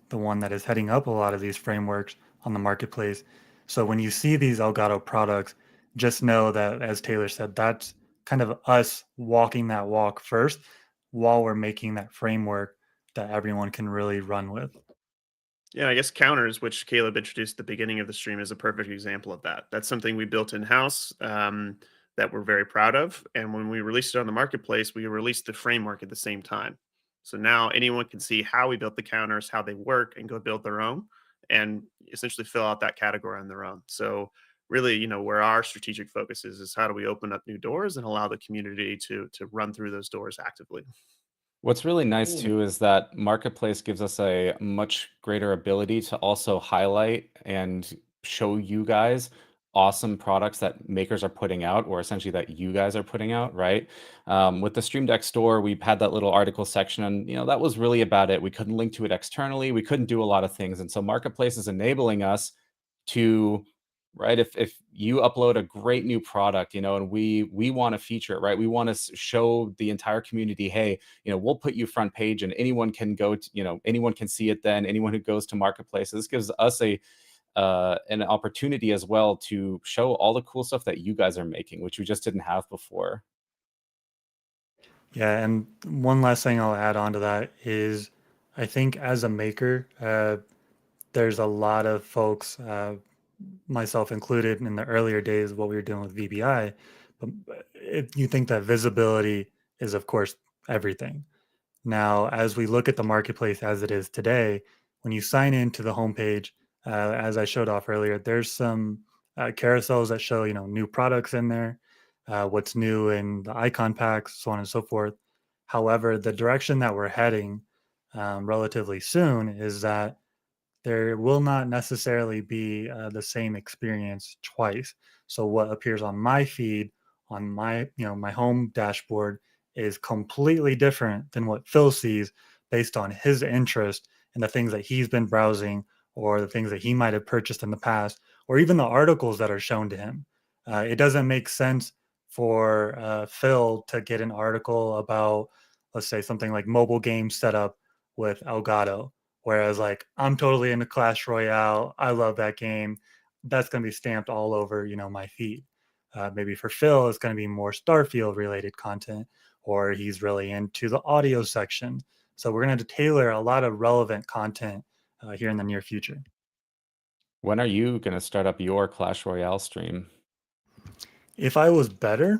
the one that is heading up a lot of these frameworks on the marketplace. So when you see these Elgato products, just know that, as Taylor said, that's kind of us walking that walk first while we're making that framework that everyone can really run with. Yeah, I guess counters, which Caleb introduced at the beginning of the stream, is a perfect example of that. That's something we built in house, that we're very proud of. And when we released it on the marketplace, we released the framework at the same time. So now anyone can see how we built the counters, how they work, and go build their own and essentially fill out that category on their own. So really, where our strategic focus is how do we open up new doors and allow the community to run through those doors actively. What's really nice too is that Marketplace gives us a much greater ability to also highlight and show you guys awesome products that makers are putting out, or essentially that you guys are putting out, right? With the Stream Deck store, we had that little article section, and that was really about it. We couldn't link to it externally. We couldn't do a lot of things, and so Marketplace is enabling us to, right, if you upload a great new product, and we want to feature it, right? We want to show the entire community, hey, we'll put you front page, and anyone can go to, anyone can see it. Then anyone who goes to Marketplace, this gives us an opportunity as well to show all the cool stuff that you guys are making, which we just didn't have before. Yeah, and one last thing I'll add on to that is I think as a maker, there's a lot of folks, myself included, in the earlier days of what we were doing with VBI, but you think that visibility is, of course, everything. Now, as we look at the marketplace as it is today, when you sign into the homepage, as I showed off earlier, there's some carousels that show new products in there, what's new in the icon packs, so on and so forth. However, the direction that we're heading relatively soon is that there will not necessarily be the same experience twice. So what appears on my feed, on my home dashboard, is completely different than what Phil sees based on his interest and the things that he's been browsing, or the things that he might have purchased in the past, or even the articles that are shown to him. It doesn't make sense for Phil to get an article about, let's say, something like mobile game setup with Elgato. Whereas, like, I'm totally into Clash Royale. I love that game. That's going to be stamped all over, my feed. Maybe for Phil, it's going to be more Starfield related content, or he's really into the audio section. So we're going to tailor a lot of relevant content here in the near future. When are you going to start up your Clash Royale stream? If I was better,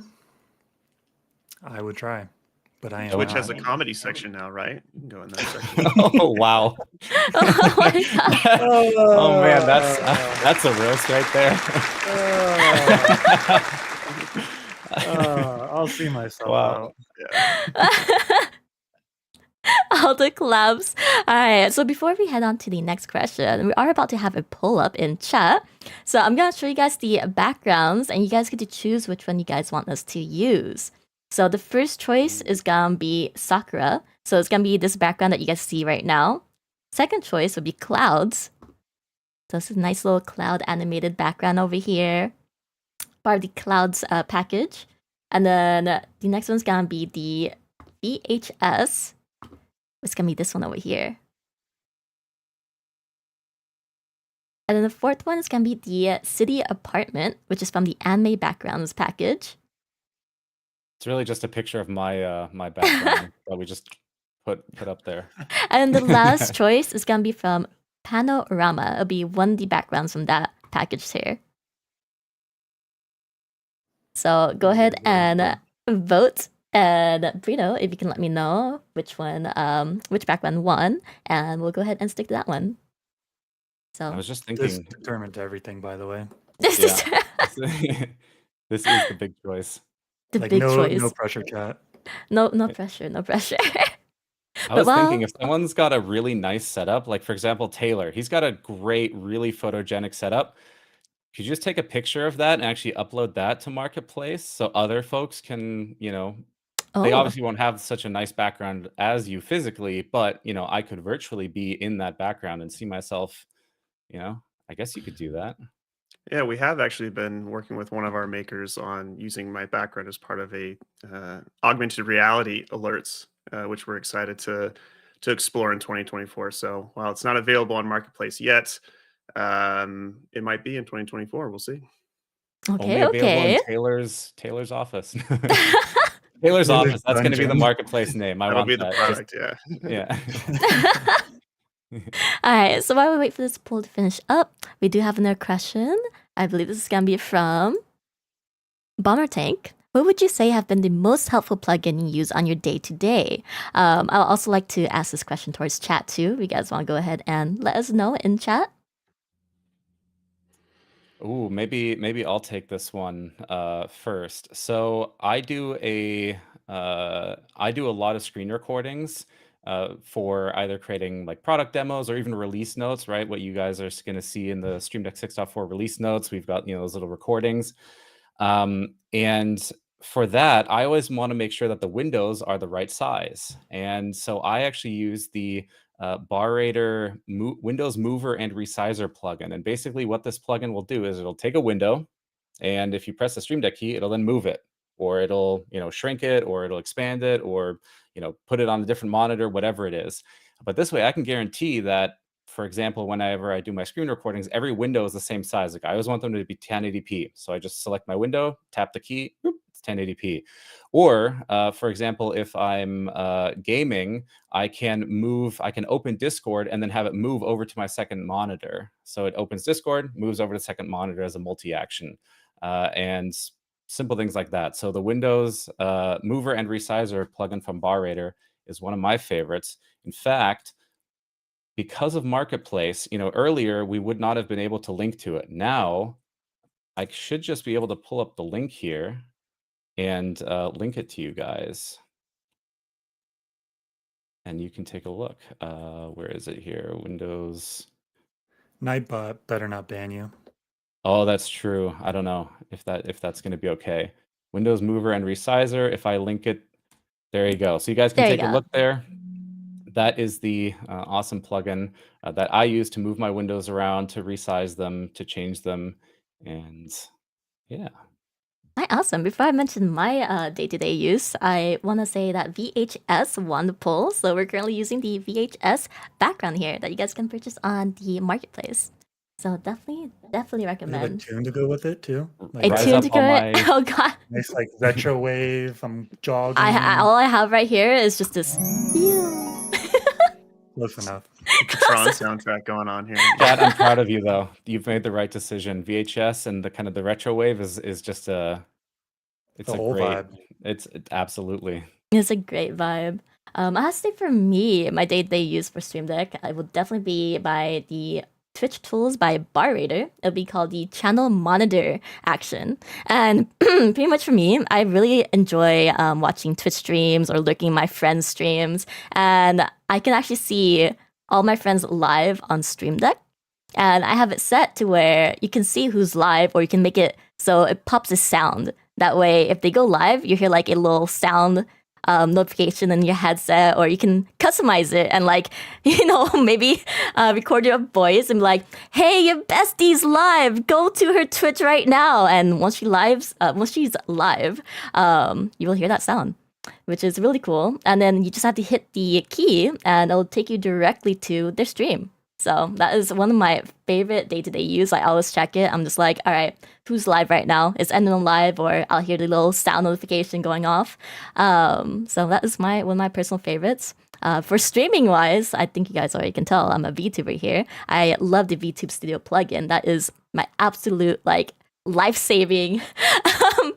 I would try. But I am Twitch not. has a comedy section now, right? You can go in that section. Oh wow! Oh my god. Oh man, that's a roast right there. I'll see myself Wow. out. All the clubs. All right. So before we head on to the next question, we are about to have a pull up in chat. So I'm gonna show you guys the backgrounds, and you guys get to choose which one you guys want us to use. So the first choice is gonna be Sakura. So it's gonna be this background that you guys see right now. Second choice would be clouds. So it's a nice little cloud animated background over here, part of the clouds package. And then the next one's gonna be the VHS. It's gonna be this one over here. And then the fourth one is gonna be the city apartment, which is from the anime backgrounds package. It's really just a picture of my my background that we just put up there. And then the last choice is gonna be from Panorama. It'll be one of the backgrounds from that package here. So go ahead and vote. And Brito, if you can let me know which background won, and we'll go ahead and stick to that one. So I was just This thinking, determines everything, by the way. this is this is the big choice. the Like big no choice. pressure, chat. No pressure, no pressure. I was well- thinking if someone's got a really nice setup, like for example, Taylor, he's got a great, really photogenic setup. Could you just take a picture of that and actually upload that to Marketplace so other folks can, they Oh, obviously won't have such a nice background as you physically, but I could virtually be in that background and see myself, I guess you could do that. Yeah, we have actually been working with one of our makers on using my background as part of a augmented reality alerts, which we're excited to explore in 2024. So while it's not available on Marketplace yet, it might be in 2024. We'll see. okay, Only available okay. in Taylor's office. Taylor's office. That's going to be the dungeon. Marketplace name. I That'll want be the that. product. Yeah. Yeah. All right, so while we wait for this poll to finish up, we do have another question. I believe this is going to be from Bomber Tank. What would you say have been the most helpful plugin you use on your day-to-day? I'll also like to ask this question towards chat too. You guys want to go ahead and let us know in chat? Ooh, maybe I'll take this one first. So I do I do a lot of screen recordings for either creating like product demos or even release notes, right? What you guys are going to see in the Stream Deck 6.4 release notes, we've got, those little recordings. And for that, I always want to make sure that the windows are the right size. And so I actually use the Barrator Windows Mover and Resizer plugin. And basically what this plugin will do is it'll take a window, and if you press the Stream Deck key, it'll then move it, or it'll, shrink it, or it'll expand it, or, put it on a different monitor, whatever it is. But this way I can guarantee that, for example, whenever I do my screen recordings, every window is the same size. Like I always want them to be 1080p. So I just select my window, tap the key, boop, it's 1080p. Or, for example, if I'm gaming, I can open Discord and then have it move over to my second monitor. So it opens Discord, moves over to the second monitor as a multi-action. And simple things like that. So the Windows Mover and Resizer plugin from Barrator is one of my favorites. In fact, because of Marketplace, earlier we would not have been able to link to it. Now, I should just be able to pull up the link here and link it to you guys. And you can take a look. Where is it here? Windows. Nightbot better not ban you. Oh, that's true. I don't know if that's going to be okay. Windows Mover and Resizer. If I link it, there you go. So you guys can There you take a go. look there. That is the awesome plugin that I use to move my windows around, to resize them, to change them, and yeah. Hi, awesome. Before I mention my day-to-day use, I want to say that VHS won the poll. So we're currently using the VHS background here that you guys can purchase on the marketplace. So definitely You have a recommend. tune to go with it too. A Rise tune up to on go. my- Oh god. Nice like retro wave. I'm jogging. All I have right here is just this. Close enough. Tron soundtrack going on here. Chad, I'm proud of you though. You've made the right decision. VHS and the kind of the retro wave is just it's The a whole great vibe. It's absolutely. It's a great vibe. I have to say for me, my day-to-day use for Stream Deck, I would definitely be by the Twitch tools by Barrator. It'll be called the Channel Monitor action. And pretty much for me, I really enjoy watching Twitch streams or looking at my friends' streams. And I can actually see all my friends live on Stream Deck. And I have it set to where you can see who's live, or you can make it so it pops a sound. That way, if they go live, you hear like a little sound notification in your headset, or you can customize it and like, maybe record your voice and be like, hey, your bestie's live, go to her Twitch right now. And once she's live, you will hear that sound, which is really cool. And then you just have to hit the key and it'll take you directly to their stream. So that is one of my favorite day-to-day use. I always check it. I'm just like, all right, who's live right now? Is anyone live? Or I'll hear the little sound notification going off. So that is one of my personal favorites. For streaming wise, I think you guys already can tell I'm a VTuber here. I love the VTube Studio plugin. That is my absolute like life-saving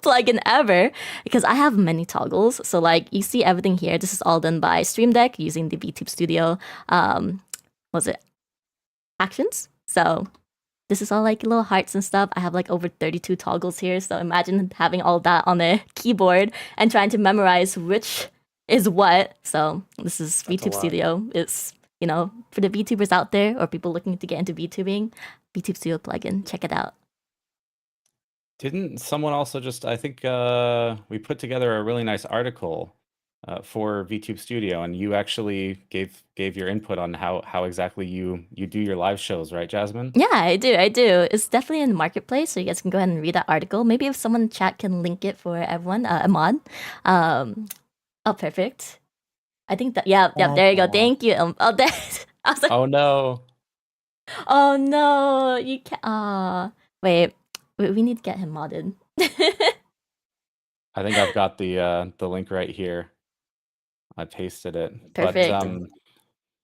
plugin ever, because I have many toggles. So like you see everything here. This is all done by Stream Deck using the VTube Studio. Actions. So this is all like little hearts and stuff. I have like over 32 toggles here. So imagine having all that on a keyboard and trying to memorize which is what. So this is That's a VTube lot. Studio. It's, for the VTubers out there or people looking to get into VTubing, VTube Studio plugin, check it out. Didn't someone also just, I think we put together a really nice article for VTube Studio, and you actually gave your input on how exactly you do your live shows, right, Jasmine? Yeah, I do. It's definitely in the marketplace, so you guys can go ahead and read that article. Maybe if someone in chat can link it for everyone, Ahmad. Oh, perfect. I think that, yeah, there you go. Thank you. I was like, Oh no. oh no, you can't. Wait, we need to get him modded. I think I've got the link right here. I pasted it. Perfect. But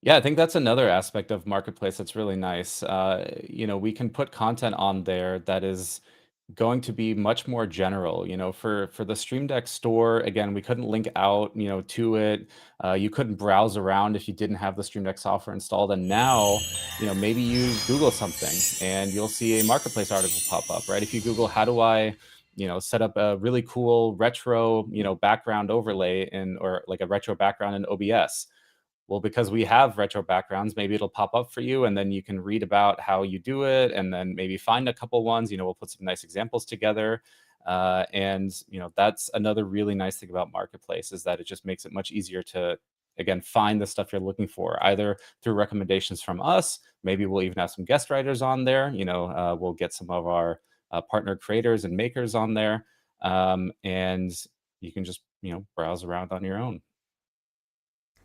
yeah, I think that's another aspect of Marketplace that's really nice. We can put content on there that is going to be much more general. For the Stream Deck store, again, we couldn't link out, to it. You couldn't browse around if you didn't have the Stream Deck software installed. And now, maybe you Google something and you'll see a Marketplace article pop up, right? If you Google, how do I set up a really cool retro, background overlay or like a retro background in OBS. Well, because we have retro backgrounds, maybe it'll pop up for you, and then you can read about how you do it, and then maybe find a couple ones. We'll put some nice examples together. And that's another really nice thing about Marketplace, is that it just makes it much easier to, again, find the stuff you're looking for, either through recommendations from us. Maybe we'll even have some guest writers on there. We'll get some of our partner creators and makers on there. And you can just, browse around on your own.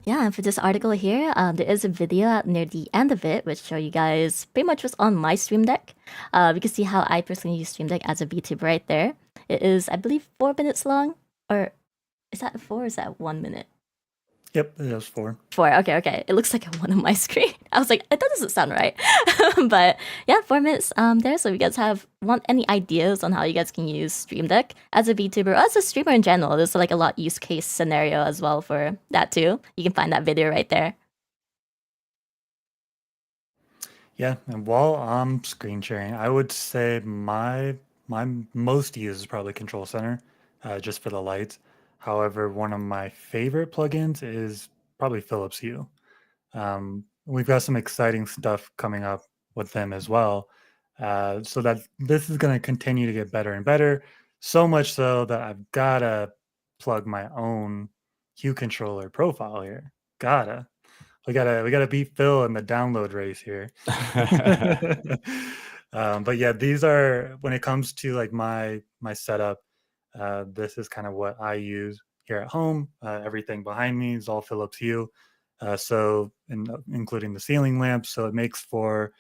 Yeah, and for this article here, there is a video out near the end of it, which show you guys pretty much what's on my Stream Deck. You can see how I personally use Stream Deck as a VTuber right there. It is, I believe, 4 minutes long, or is that 4 or is that 1 minute? Yep, it was 4. 4, okay. It looks like a 1 on my screen. I was like, that doesn't sound right. But yeah, 4 minutes there. So if you guys want any ideas on how you guys can use Stream Deck as a VTuber or as a streamer in general, there's like a lot use case scenario as well for that too. You can find that video right there. Yeah, and while I'm screen sharing, I would say my most used is probably Control Center, just for the lights. However, one of my favorite plugins is probably Philips Hue. We've got some exciting stuff coming up with them as well. So that this is going to continue to get better and better. So much so that I've got to plug my own Hue controller profile here. We gotta beat Phil in the download race here. But yeah, these are, when it comes to like my setup, this is kind of what I use here at home. Everything behind me is all Philips Hue, including the ceiling lamps. So it makes for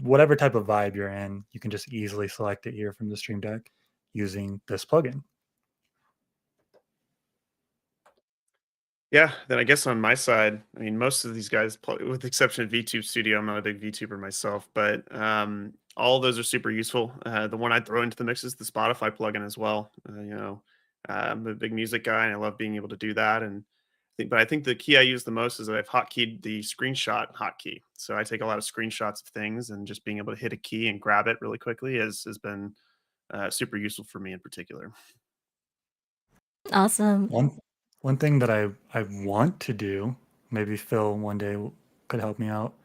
whatever type of vibe you're in. You can just easily select it here from the Stream Deck using this plugin. Yeah, then I guess on my side, I mean, most of these guys, with the exception of VTube Studio, I'm not a big VTuber myself, but all of those are super useful. The one I'd throw into the mix is the Spotify plugin as well. I'm a big music guy, and I love being able to do that. But I think the key I use the most is that I've hotkeyed the screenshot hotkey. So I take a lot of screenshots of things, and just being able to hit a key and grab it really quickly has been super useful for me in particular. Awesome. One thing that I want to do, maybe Phil one day could help me out.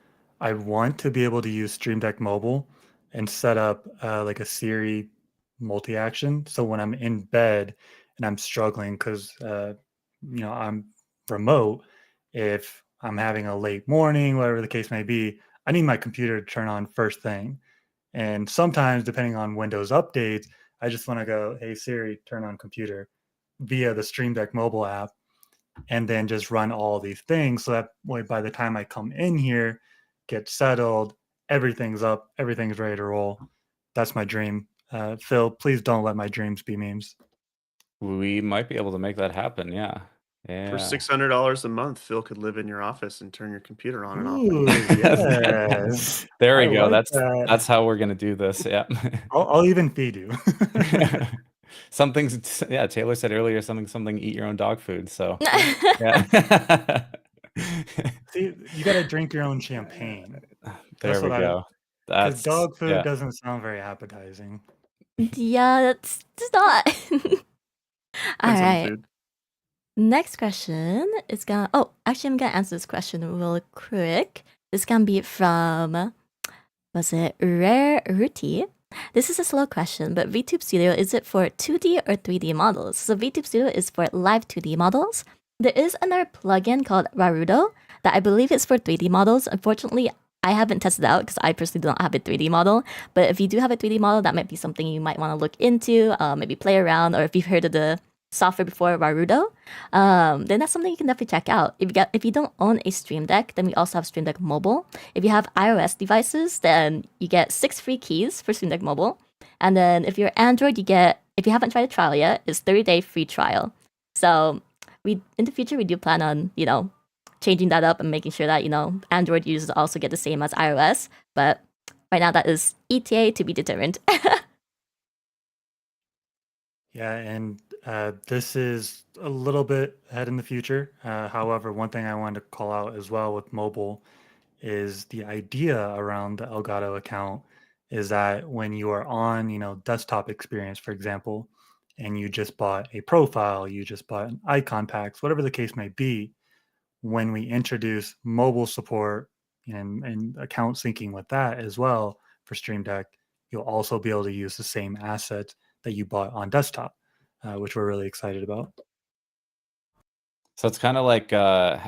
I want to be able to use Stream Deck Mobile and set up like a Siri multi-action. So when I'm in bed and I'm struggling because I'm remote, if I'm having a late morning, whatever the case may be, I need my computer to turn on first thing. And sometimes, depending on Windows updates, I just want to go, "Hey Siri, turn on computer," via the Stream Deck mobile app, and then just run all these things. So that way, by the time I come in here, get settled, everything's up, everything's ready to roll. That's my dream. Phil, please don't let my dreams be memes. We might be able to make that happen. Yeah. For Yeah. $600 a month, Phil could live in your office and turn your computer on and off. Ooh, yes. There we I go. like that. That's how we're gonna do this. Yeah. I'll even feed you. Yeah, Taylor said earlier, something, eat your own dog food. So yeah. See, you got to drink your own champagne. There we go. Because dog food yeah. doesn't sound very appetizing. Yeah, that's not. All Depends on the right. food. Next question is I'm gonna answer this question real quick. This can be from, was it Rare Ruti? This is a slow question, but VTube Studio, is it for 2D or 3D models? So VTube Studio is for live 2D models. There is another plugin called Rarudo that I believe is for 3D models. Unfortunately, I haven't tested it out because I personally don't have a 3D model. But if you do have a 3D model, that might be something you might want to look into, maybe play around, or if you've heard of the software before, Rarudo, then that's something you can definitely check out. If you don't own a Stream Deck, then we also have Stream Deck Mobile. If you have iOS devices, then you get 6 free keys for Stream Deck Mobile. And then if you're Android, if you haven't tried a trial yet, it's 30-day free trial. So in the future, we do plan on, changing that up and making sure that, Android users also get the same as iOS. But right now, that is ETA to be determined. Yeah, and this is a little bit ahead in the future. However, one thing I wanted to call out as well with mobile is the idea around the Elgato account is that when you are on, desktop experience, for example, and you just bought a profile, you just bought an icon packs, whatever the case may be, when we introduce mobile support and account syncing with that as well for Stream Deck, you'll also be able to use the same assets that you bought on desktop, which we're really excited about. So it's kind of like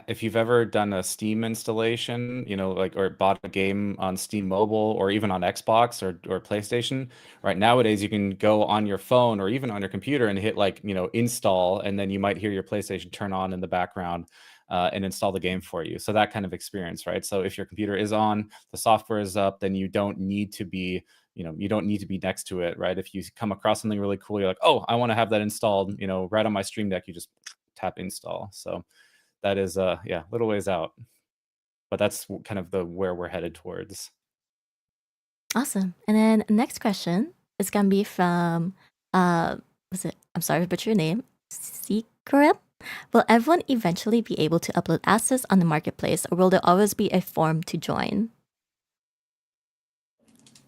if you've ever done a Steam installation, like or bought a game on Steam Mobile or even on Xbox or PlayStation. Right nowadays, you can go on your phone or even on your computer and hit like install, and then you might hear your PlayStation turn on in the background and install the game for you. So that kind of experience, right? So if your computer is on, the software is up, then you don't need to be next to it, right? If you come across something really cool, you're like, oh, I want to have that installed, right on my Stream Deck. You just tap install. So that is little ways out, but that's kind of where we're headed towards. Awesome. And then next question is gonna be from I'm sorry to butcher your name, Secret. Will everyone eventually be able to upload assets on the marketplace, or will there always be a form to join?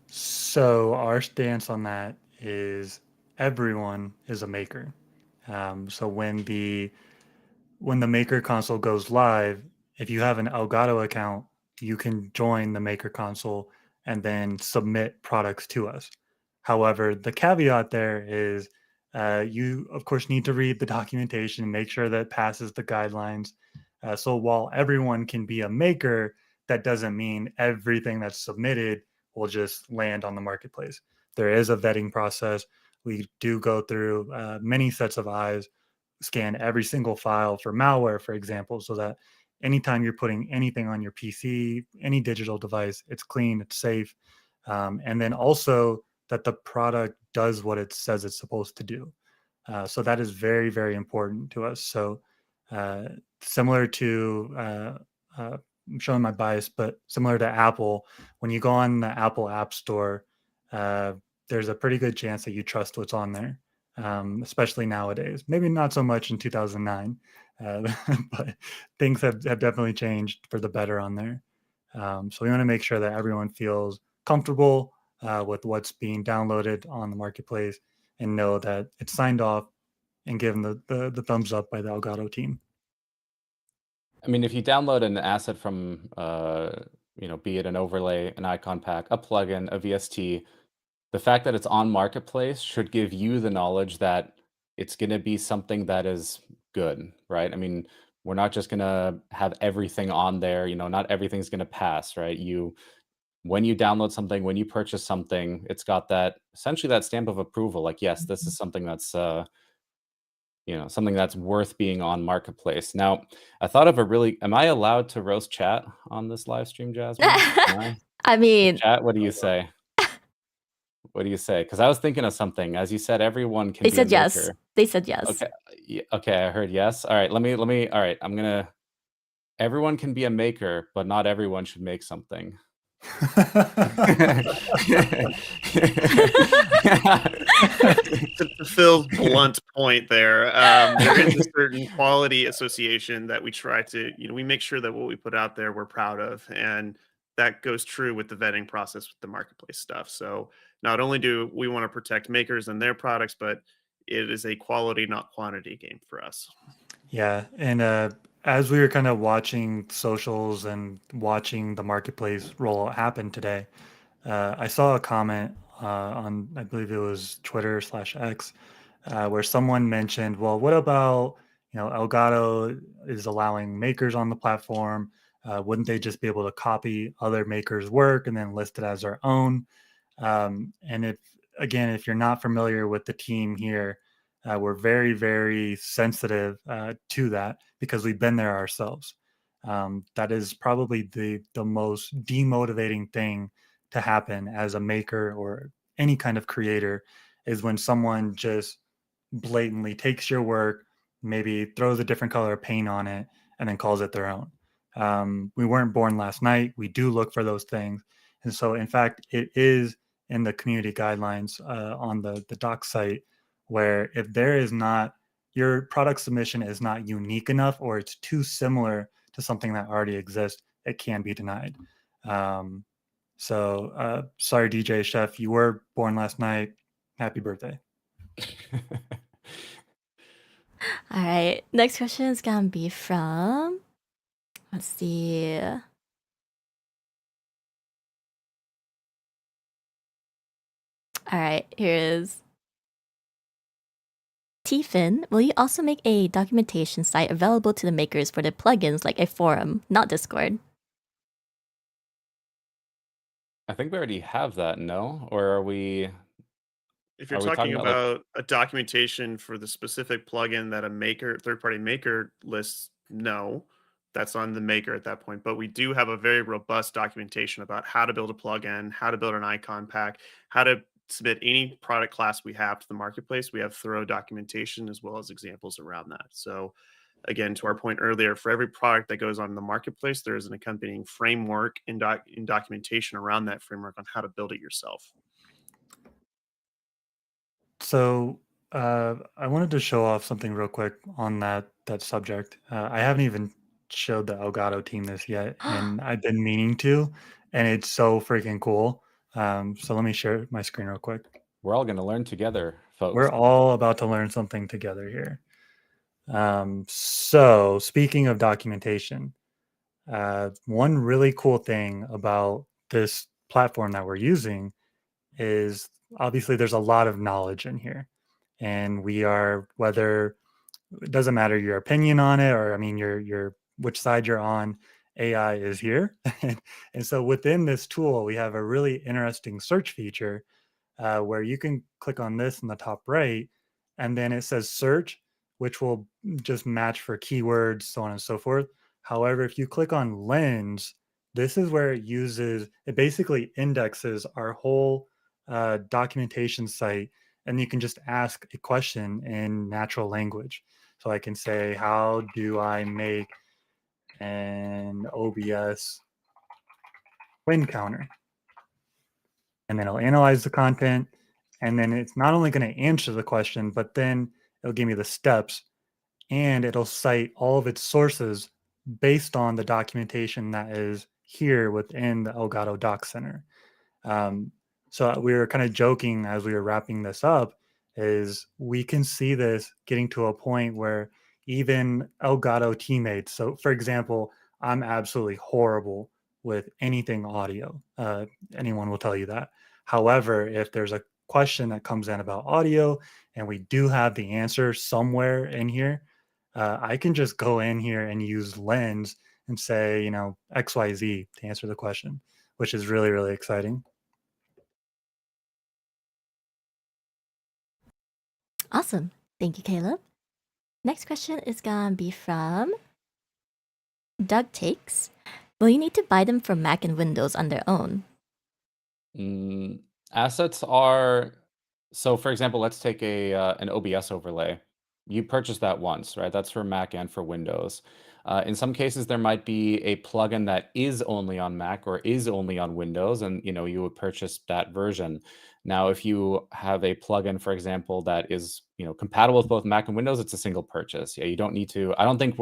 So our stance on that is everyone is a maker. So when the Maker console goes live, if you have an Elgato account, you can join the Maker console and then submit products to us. However, the caveat there is you, of course, need to read the documentation and make sure that it passes the guidelines. So while everyone can be a maker, that doesn't mean everything that's submitted will just land on the marketplace. There is a vetting process. We do go through many sets of eyes, scan every single file for malware, for example, so that anytime you're putting anything on your PC, any digital device, it's clean, it's safe. And then also that the product does what it says it's supposed to do. So that is very, very important to us. So uh, similar to, I'm showing my bias, but similar to Apple, when you go on the Apple App Store, there's a pretty good chance that you trust what's on there, especially nowadays. Maybe not so much in 2009, but things have definitely changed for the better on there. So we want to make sure that everyone feels comfortable with what's being downloaded on the marketplace and know that it's signed off and given the thumbs up by the Elgato team. I mean, if you download an asset from, be it an overlay, an icon pack, a plugin, a VST, the fact that it's on Marketplace should give you the knowledge that it's going to be something that is good, right? I mean, we're not just going to have everything on there, not everything's going to pass, right? When you download something, when you purchase something, it's got that essentially that stamp of approval. Like, yes, this is something that's something that's worth being on Marketplace. Now, I thought of am I allowed to roast chat on this live stream, Jasmine? Am I? I mean, Chat, what do you say? What do you say? Because I was thinking of something. As you said, everyone can they be a said yes. maker. They said yes. Okay. Okay, I heard yes. All right, let me. All right, everyone can be a maker, but not everyone should make something. To Phil's blunt point there is a certain quality association that we try to, we make sure that what we put out there we're proud of, and that goes true with the vetting process with the marketplace stuff. So not only do we want to protect makers and their products, but it is a quality, not quantity game for us. Yeah, and as we were kind of watching socials and watching the marketplace roll happen today, I saw a comment on, I believe it was Twitter/X, where someone mentioned, well, what about, Elgato is allowing makers on the platform? Wouldn't they just be able to copy other makers' work and then list it as their own? And if you're not familiar with the team here, we're very, very sensitive to that because we've been there ourselves. That is probably the most demotivating thing to happen as a maker or any kind of creator, is when someone just blatantly takes your work, maybe throws a different color of paint on it, and then calls it their own. We weren't born last night. We do look for those things. And so, in fact, it is in the community guidelines on the doc site, where if there is not, your product submission is not unique enough or it's too similar to something that already exists, it can be denied. So sorry, DJ Chef, you were born last night. Happy birthday. All right. Next question is gonna be from. Let's see. All right. Here is. Tfin, will you also make a documentation site available to the makers for the plugins like a forum, not Discord? I think we already have that, no? Or are we? If you're Are we talking talking about like? about a documentation for the specific plugin that a maker, third-party maker lists, no, that's on the maker at that point. But we do have a very robust documentation about how to build a plugin, how to build an icon pack, how to submit any product class we have to the marketplace. We have thorough documentation as well as examples around that. So again, to our point earlier, for every product that goes on the marketplace, there is an accompanying framework and documentation around that framework on how to build it yourself. So I wanted to show off something real quick on that subject. I haven't even showed the Elgato team this yet, and I've been meaning to, and it's so freaking cool. So let me share my screen real quick. We're all going to learn together, folks. We're all about to learn something together here. So speaking of documentation, one really cool thing about this platform that we're using is obviously there's a lot of knowledge in here, and we are, whether it doesn't matter your opinion on it, or I mean your which side you're on, AI is here. And so within this tool we have a really interesting search feature where you can click on this in the top right, and then it says search, which will just match for keywords, so on and so forth. However, if you click on lens, this is where it basically indexes our whole documentation site, and you can just ask a question in natural language. So I can say, how do I make an OBS wind counter? And then it'll analyze the content, and then it's not only going to answer the question, but then it'll give me the steps, and it'll cite all of its sources based on the documentation that is here within the Elgato Doc Center. Um, so we were kind of joking as we were wrapping this up, is we can see this getting to a point where even Elgato teammates. So, for example, I'm absolutely horrible with anything audio. Anyone will tell you that. However, if there's a question that comes in about audio and we do have the answer somewhere in here, I can just go in here and use Lens and say, XYZ to answer the question, which is really, really exciting. Awesome. Thank you, Caleb. Next question is gonna be from Doug Takes. Will you need to buy them for Mac and Windows on their own? Assets are, so for example, let's take an OBS overlay. You purchase that once, right? That's for Mac and for Windows. In some cases, there might be a plugin that is only on Mac or is only on Windows, and you would purchase that version. Now, if you have a plugin, for example, that is compatible with both Mac and Windows, it's a single purchase. Yeah, you don't need to. I don't think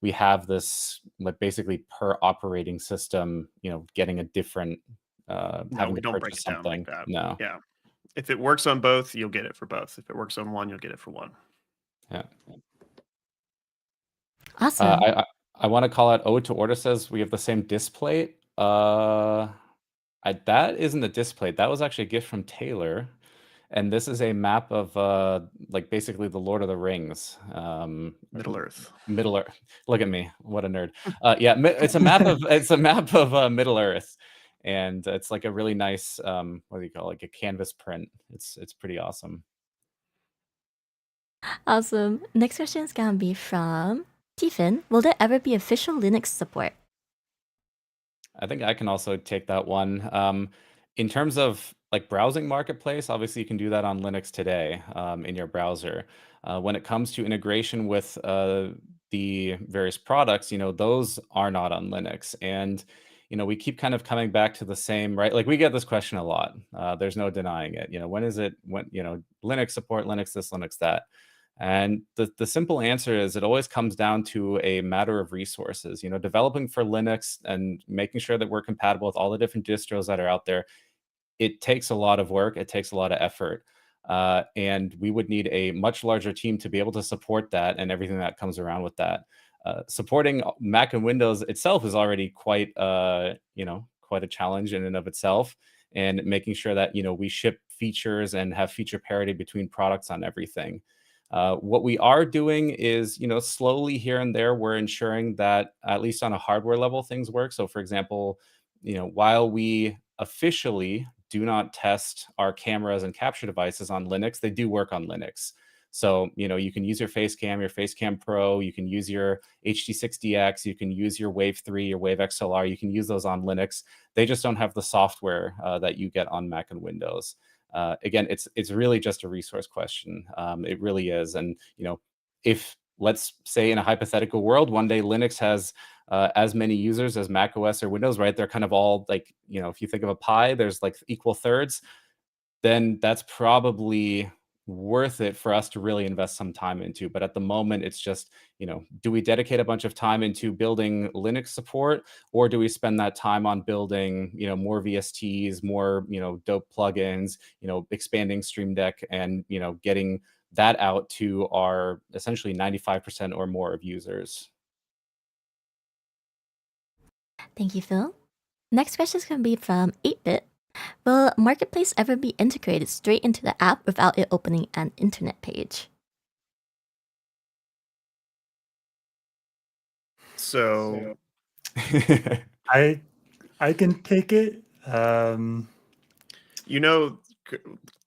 we have this like basically per operating system, getting a different. No, having we to don't break purchase it down something. like that. No. Yeah. If it works on both, you'll get it for both. If it works on one, you'll get it for one. Yeah. Awesome. I want to call out Ode to Order says we have the same display. That isn't a display. That was actually a gift from Taylor. And this is a map of like basically the Lord of the Rings. Middle Earth. Middle Earth. Look at me, what a nerd. Yeah, it's a map of Middle Earth, and it's like a really nice what do you call it? Like a canvas print. It's pretty awesome. Awesome. Next question is gonna be from Tiffin. Will there ever be official Linux support? I think I can also take that one. In terms of like browsing Marketplace, obviously you can do that on Linux today in your browser. When it comes to integration with the various products, those are not on Linux. And, we keep kind of coming back to the same, right? Like we get this question a lot. There's no denying it. When is it, Linux support, Linux this, Linux that? And the simple answer is it always comes down to a matter of resources. Developing for Linux and making sure that we're compatible with all the different distros that are out there, it takes a lot of work. It takes a lot of effort. And we would need a much larger team to be able to support that and everything that comes around with that. Supporting Mac and Windows itself is already quite a challenge in and of itself. And making sure that we ship features and have feature parity between products on everything. What we are doing is, slowly here and there, we're ensuring that at least on a hardware level, things work. So, for example, while we officially do not test our cameras and capture devices on Linux, they do work on Linux. So, you can use your Facecam, your Facecam Pro, you can use your HD6DX, you can use your Wave 3, your Wave XLR, you can use those on Linux. They just don't have the software that you get on Mac and Windows. Again, it's really just a resource question. It really is. And, if let's say in a hypothetical world, one day Linux has as many users as Mac OS or Windows, right? They're kind of all like, if you think of a pie, there's like equal thirds, then that's probably worth it for us to really invest some time into. But at the moment, it's just, do we dedicate a bunch of time into building Linux support, or do we spend that time on building, more VSTs, more, dope plugins, expanding Stream Deck and, getting that out to our essentially 95% or more of users? Thank you, Phil. Next question is going to be from 8-Bit. Will Marketplace ever be integrated straight into the app without it opening an internet page? So I can take it. The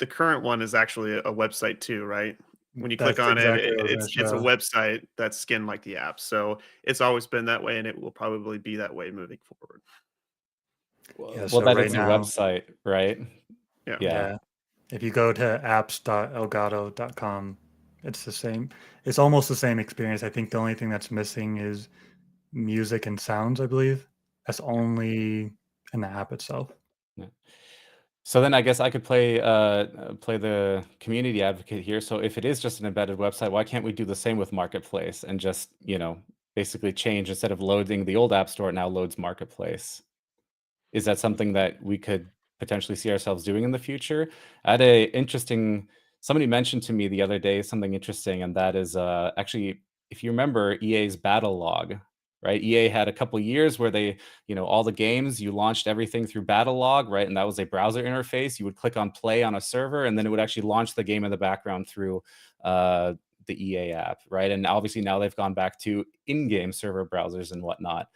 current one is actually a website too, right? When you click That's on exactly it, what I was it's gonna a show. website that's skinned like the app. So it's always been that way, and it will probably be that way moving forward. Yeah, Well, so that right is a now, website, right? Yeah. yeah, if you go to apps.elgato.com, it's the same. It's almost the same experience. I think the only thing that's missing is music and sounds, I believe. That's only in the app itself. Yeah. So then I guess I could play the community advocate here. So if it is just an embedded website, why can't we do the same with Marketplace and just, basically change, instead of loading the old App Store, it now loads Marketplace? Is that something that we could potentially see ourselves doing in the future? Somebody mentioned to me the other day something interesting, and that is actually, if you remember EA's Battle Log, right? EA had a couple years where they, all the games, you launched everything through Battle Log, right? And that was a browser interface. You would click on play on a server, and then it would actually launch the game in the background through the EA app, right? And obviously now they've gone back to in-game server browsers and whatnot.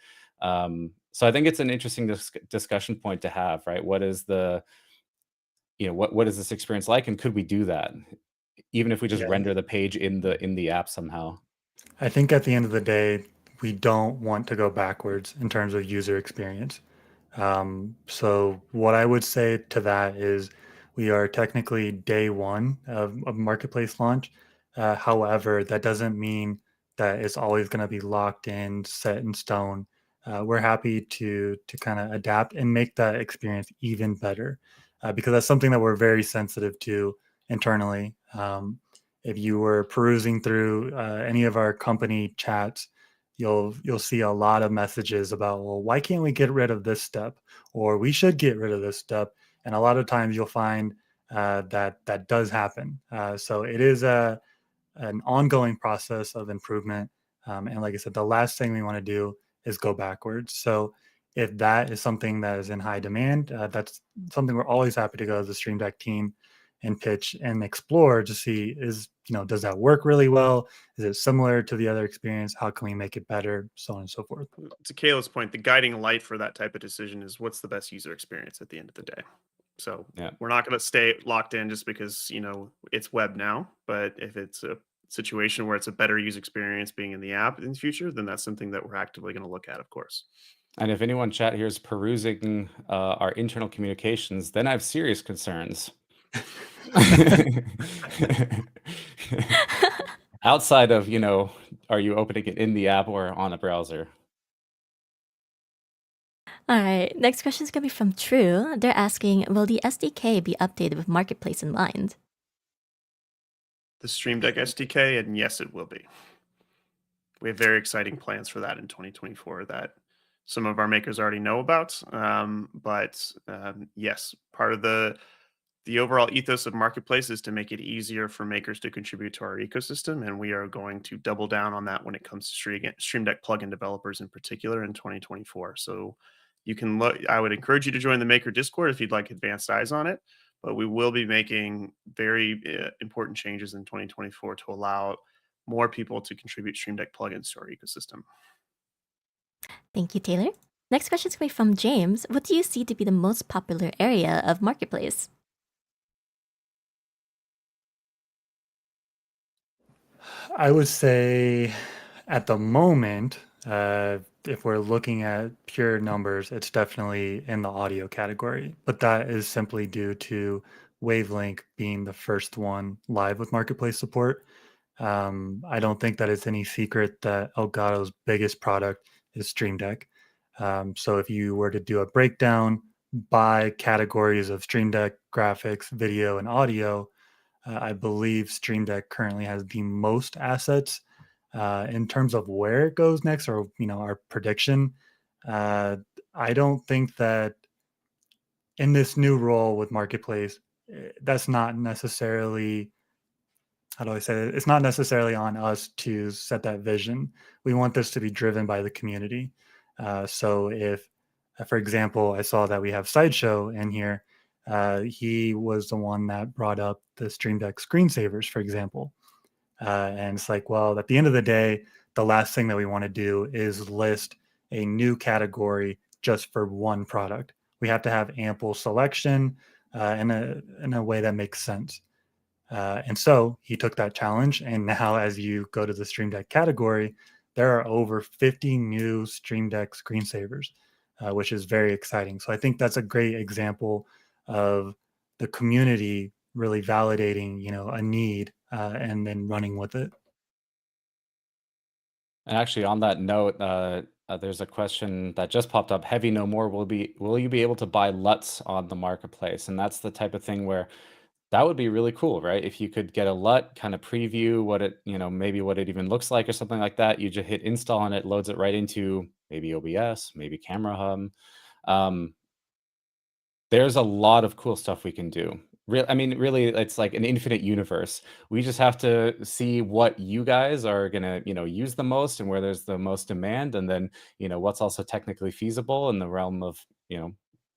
So I think it's an interesting discussion point to have, right? What is what is this experience like, and could we do that, even if we just Yeah. render the page in the app somehow? I think at the end of the day, we don't want to go backwards in terms of user experience. So what I would say to that is we are technically day one of marketplace launch. However, that doesn't mean that it's always going to be locked in, set in stone. We're happy to kind of adapt and make that experience even better, because that's something that we're very sensitive to internally. If you were perusing through any of our company chats, you'll see a lot of messages about, well, why can't we get rid of this step, or we should get rid of this step. And a lot of times you'll find that does happen. So it is an ongoing process of improvement. And like I said, the last thing we want to do is go backwards. So if that is something that is in high demand, that's something we're always happy to go as a Stream Deck team and pitch and explore to see, does that work really well? Is it similar to the other experience? How can we make it better? So on and so forth. To Kayla's point, the guiding light for that type of decision is what's the best user experience at the end of the day. So Yeah. we're not going to stay locked in just because it's web now. But if it's a situation where it's a better user experience being in the app in the future, then that's something that we're actively going to look at, of course. And if anyone chat here is perusing our internal communications, then I have serious concerns. Outside of, are you opening it in the app or on a browser? All right, next question is going to be from True. They're asking, will the SDK be updated with Marketplace in mind? the Stream Deck SDK, and yes, it will be. We have very exciting plans for that in 2024 that some of our makers already know about. But yes, part of the overall ethos of Marketplace is to make it easier for makers to contribute to our ecosystem, and we are going to double down on that when it comes to Stream Deck plugin developers in particular in 2024. So you can look. I would encourage you to join the Maker Discord if you'd like advanced eyes on it. But we will be making very important changes in 2024 to allow more people to contribute Stream Deck plugins to our ecosystem. Thank you, Taylor. Next question is coming from James. What do you see to be the most popular area of Marketplace? I would say at the moment, if we're looking at pure numbers, it's definitely in the audio category, but that is simply due to Wavelink being the first one live with Marketplace support. I don't think that it's any secret that Elgato's biggest product is Stream Deck. So if you were to do a breakdown by categories of Stream Deck graphics, video, and audio, I believe Stream Deck currently has the most assets. In terms of where it goes next, or our prediction, uh, I don't think that in this new role with Marketplace, that's not necessarily, how do I say it? It's not necessarily on us to set that vision. We want this to be driven by the community. So if, for example, I saw that we have Sideshow in here, he was the one that brought up the Stream Deck screensavers, for example. And it's like, well, at the end of the day, the last thing that we want to do is list a new category just for one product. We have to have ample selection in a way that makes sense. And so he took that challenge. And now, as you go to the Stream Deck category, there are over 50 new Stream Deck screensavers, which is very exciting. So I think that's a great example of the community really validating, a need and then running with it. And actually, on that note, there's a question that just popped up. Heavy no more. Will you be able to buy LUTs on the marketplace? And that's the type of thing where that would be really cool, right? If you could get a LUT, kind of preview what it, maybe what it even looks like or something like that. You just hit install and it loads it right into maybe OBS, maybe Camera Hub. There's a lot of cool stuff we can do. Really, it's like an infinite universe. We just have to see what you guys are gonna, use the most and where there's the most demand, and then, what's also technically feasible in the realm of,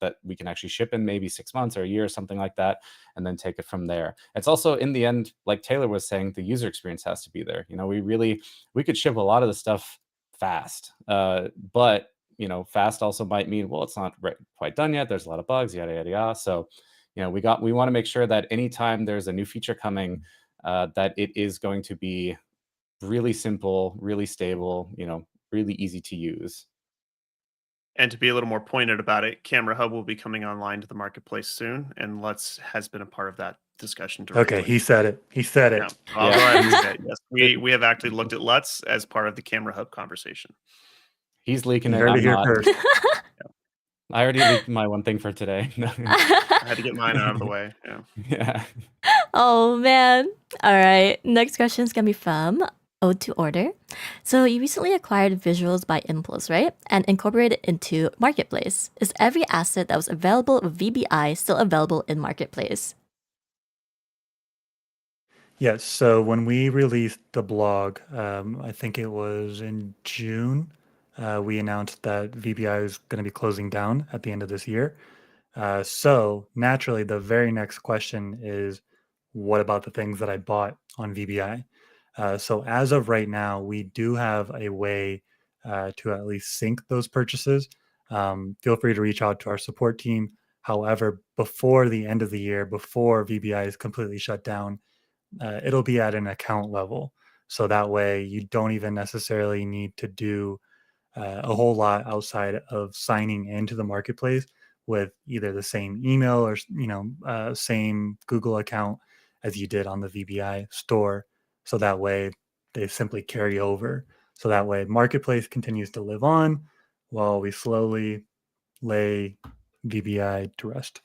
that we can actually ship in maybe 6 months or a year or something like that, and then take it from there. It's also, in the end, like Taylor was saying, the user experience has to be there. We could ship a lot of the stuff fast, but fast also might mean, well, it's not quite done yet. There's a lot of bugs, yada, yada, yada. So, we want to make sure that anytime there's a new feature coming, that it is going to be really simple, really stable, really easy to use. And to be a little more pointed about it, Camera Hub will be coming online to the marketplace soon, and Lutz has been a part of that discussion directly. Okay, he said it. He said it. Yeah, I'll go ahead and say it. Yes, we have actually looked at Lutz as part of the Camera Hub conversation. He's leaking You it. heard I'm it here not. first. I already leaked my one thing for today. I had to get mine out of the way. Yeah. Yeah. Oh man. All right. Next question is gonna be from Ode to Order. So you recently acquired Visuals by Impulse, right? And incorporated into Marketplace. Is every asset that was available with VBI still available in Marketplace? Yes. So when we released the blog, I think it was in June, we announced that VBI is going to be closing down at the end of this year. So naturally, the very next question is, what about the things that I bought on VBI? So as of right now, we do have a way to at least sync those purchases. Feel free to reach out to our support team. However, before the end of the year, before VBI is completely shut down, it'll be at an account level. So that way you don't even necessarily need to do a whole lot outside of signing into the marketplace with either the same email or same Google account as you did on the VBI store. So that way they simply carry over. So that way marketplace continues to live on while we slowly lay VBI to rest.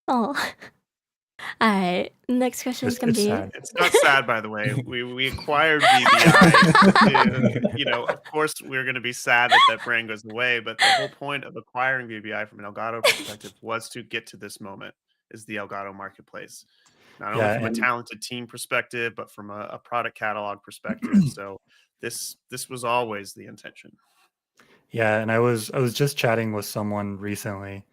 Oh. All right. Next questions It's, can it's be. sad. It's not sad, by the way. We acquired VBI. Of course, we're going to be sad that that brand goes away. But the whole point of acquiring VBI from an Elgato perspective was to get to this moment, is the Elgato Marketplace. Not only Yeah, from a and talented team perspective, but from a product catalog perspective. So this was always the intention. yeah, and I was just chatting with someone recently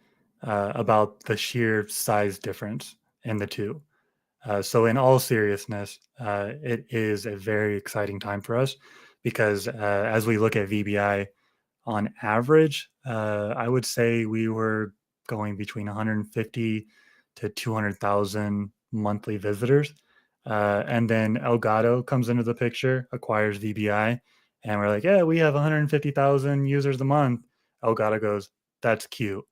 about the sheer size difference in the two. So, in all seriousness, it is a very exciting time for us because as we look at VBI on average, I would say we were going between 150 to 200,000 monthly visitors. And then Elgato comes into the picture, acquires VBI, and we're like, yeah, we have 150,000 users a month. Elgato goes, that's cute.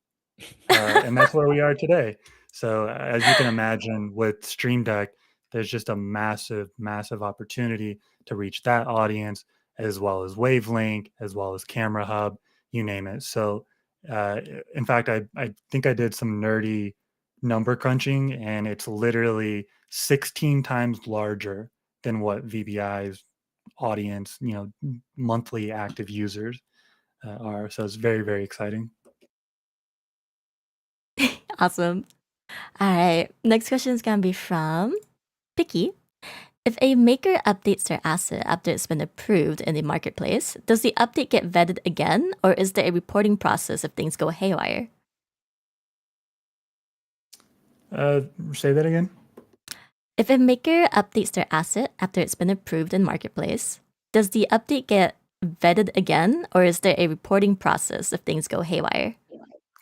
And that's where we are today. So as you can imagine, with Stream Deck, there's just a massive, massive opportunity to reach that audience, as well as Wavelink, as well as Camera Hub, you name it. So, uh, in fact, I think I did some nerdy number crunching, and it's literally 16 times larger than what VBI's audience, monthly active users are. So it's very, very exciting. Awesome. All right. Next question is going to be from Picky. If a maker updates their asset after it's been approved in the marketplace, does the update get vetted again, or is there a reporting process if things go haywire? Say that again. If a maker updates their asset after it's been approved in marketplace, does the update get vetted again, or is there a reporting process if things go haywire?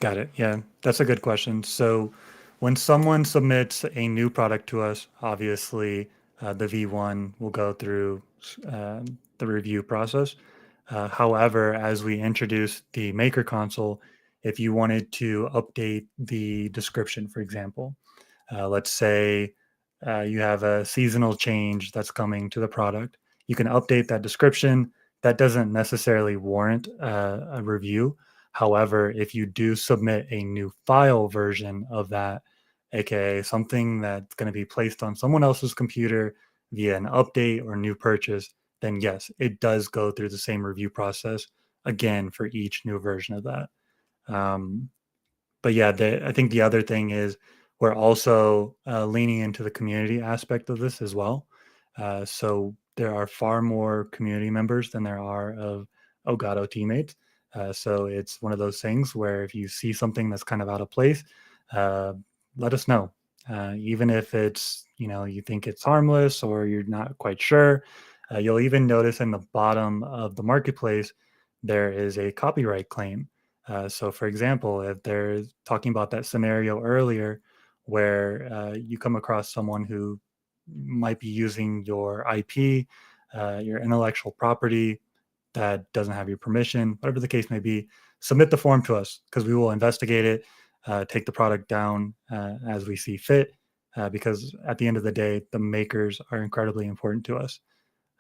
Got it. Yeah, that's a good question. So, when someone submits a new product to us, obviously the V1 will go through the review process. However, as we introduce the Maker Console, if you wanted to update the description, for example, let's say you have a seasonal change that's coming to the product, you can update that description. That doesn't necessarily warrant a review. However, if you do submit a new file version of that, aka something that's going to be placed on someone else's computer via an update or new purchase, then yes, it does go through the same review process again for each new version of that. Um, but yeah, I think the other thing is we're also leaning into the community aspect of this as well. So there are far more community members than there are of Elgato teammates. So it's one of those things where if you see something that's kind of out of place, uh, let us know. Even if it's, you think it's harmless or you're not quite sure, you'll even notice in the bottom of the marketplace, there is a copyright claim. So, for example, if they're talking about that scenario earlier where you come across someone who might be using your IP, your intellectual property that doesn't have your permission, whatever the case may be, submit the form to us because we will investigate it, take the product down as we see fit. Because at the end of the day, the makers are incredibly important to us.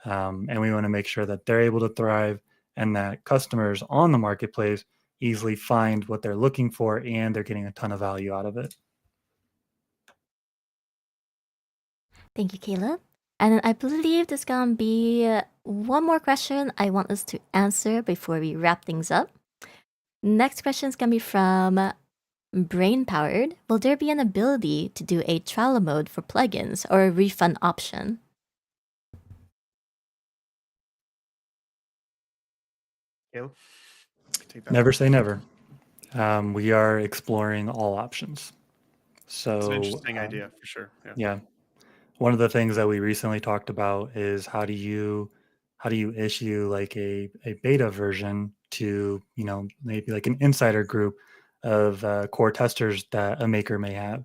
And we want to make sure that they're able to thrive and that customers on the marketplace easily find what they're looking for and they're getting a ton of value out of it. Thank you, Caleb. And I believe there's gonna be one more question I want us to answer before we wrap things up. Next question is gonna be from Brain Powered. Will there be an ability to do a trial mode for plugins or a refund option? Caleb, take that. Never say never. We are exploring all options. So It's an interesting idea for sure. Yeah. yeah, one of the things that we recently talked about is how do you issue like a beta version to maybe like an insider group of core testers that a maker may have.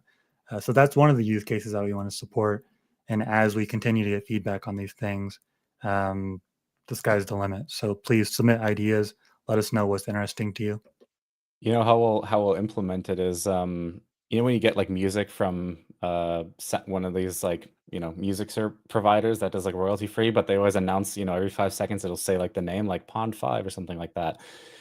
So that's one of the use cases that we want to support. And as we continue to get feedback on these things, um, the sky's the limit. So please submit ideas. Let us know what's interesting to you. How we'll implement it is when you get like music from one of these like music providers that does like royalty free, but they always announce every 5 seconds it'll say like the name like Pond 5 or something like that.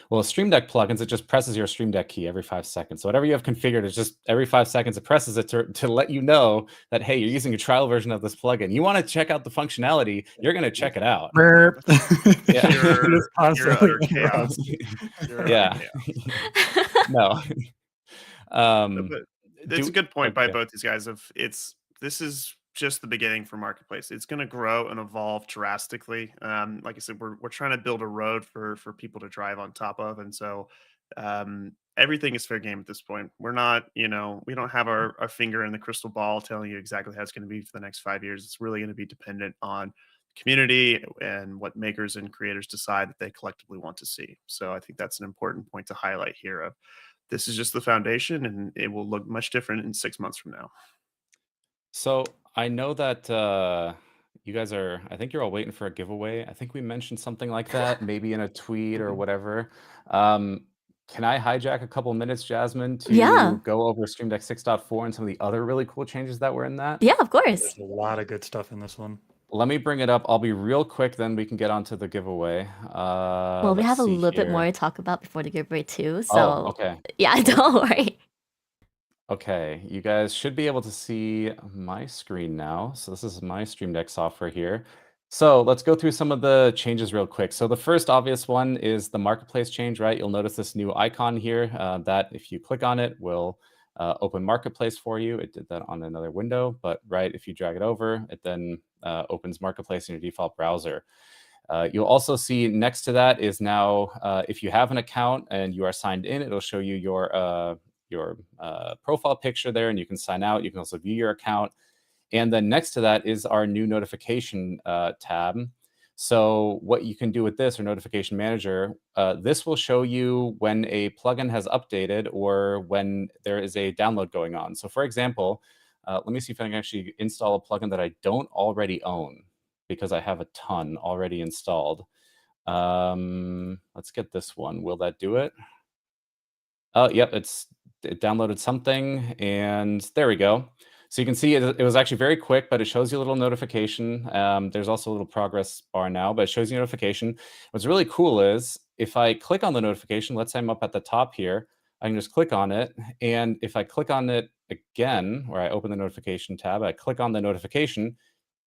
Well, Stream Deck plugins, it just presses your Stream Deck key every 5 seconds. So whatever you have configured is just every 5 seconds it presses it to let you know that, hey, you're using a trial version of this plugin. You want to check out the functionality, you're going to check it out. Burp. Yeah. You're Constantly utter chaos. You're Yeah. utter chaos. No. But it's a good point by yeah. both these guys. This is just the beginning for Marketplace. It's going to grow and evolve drastically. Like I said, we're trying to build a road for people to drive on top of, and so everything is fair game at this point. We're not, we don't have our finger in the crystal ball telling you exactly how it's going to be for the next 5 years. It's really going to be dependent on community and what makers and creators decide that they collectively want to see. So I think that's an important point to highlight here. Of this is just the foundation, and it will look much different in 6 months from now. So I know that you guys are, I think you're all waiting for a giveaway. I think we mentioned something like that, maybe in a tweet or whatever. Can I hijack a couple minutes, Jasmine, Yeah. to go over Stream Deck 6.4 and some of the other really cool changes that were in that? Yeah, of course. There's a lot of good stuff in this one. Let me bring it up. I'll be real quick, then we can get on to the giveaway. Well, we let's have a see little bit here. more to talk about before the giveaway too. Oh, So okay. yeah, don't worry. Okay, you guys should be able to see my screen now. So this is my Stream Deck software here. So let's go through some of the changes real quick. So the first obvious one is the Marketplace change, right? You'll notice this new icon here that if you click on it will open Marketplace for you. It did that on another window, but right, if you drag it over, it then opens Marketplace in your default browser. You'll also see next to that is now, if you have an account and you are signed in, it'll show you your profile picture there, and you can sign out. You can also view your account. And then next to that is our new notification tab. So what you can do with this, or Notification Manager, this will show you when a plugin has updated or when there is a download going on. So for example, let me see if I can actually install a plugin that I don't already own, because I have a ton already installed. Let's get this one. Will that do it? Oh, yep, it downloaded something, and there we go. So you can see it was actually very quick, but it shows you a little notification. There's also a little progress bar now, but it shows you notification. What's really cool is if I click on the notification, let's say I'm up at the top here, I can just click on it. And if I click on it again, where I open the notification tab, I click on the notification,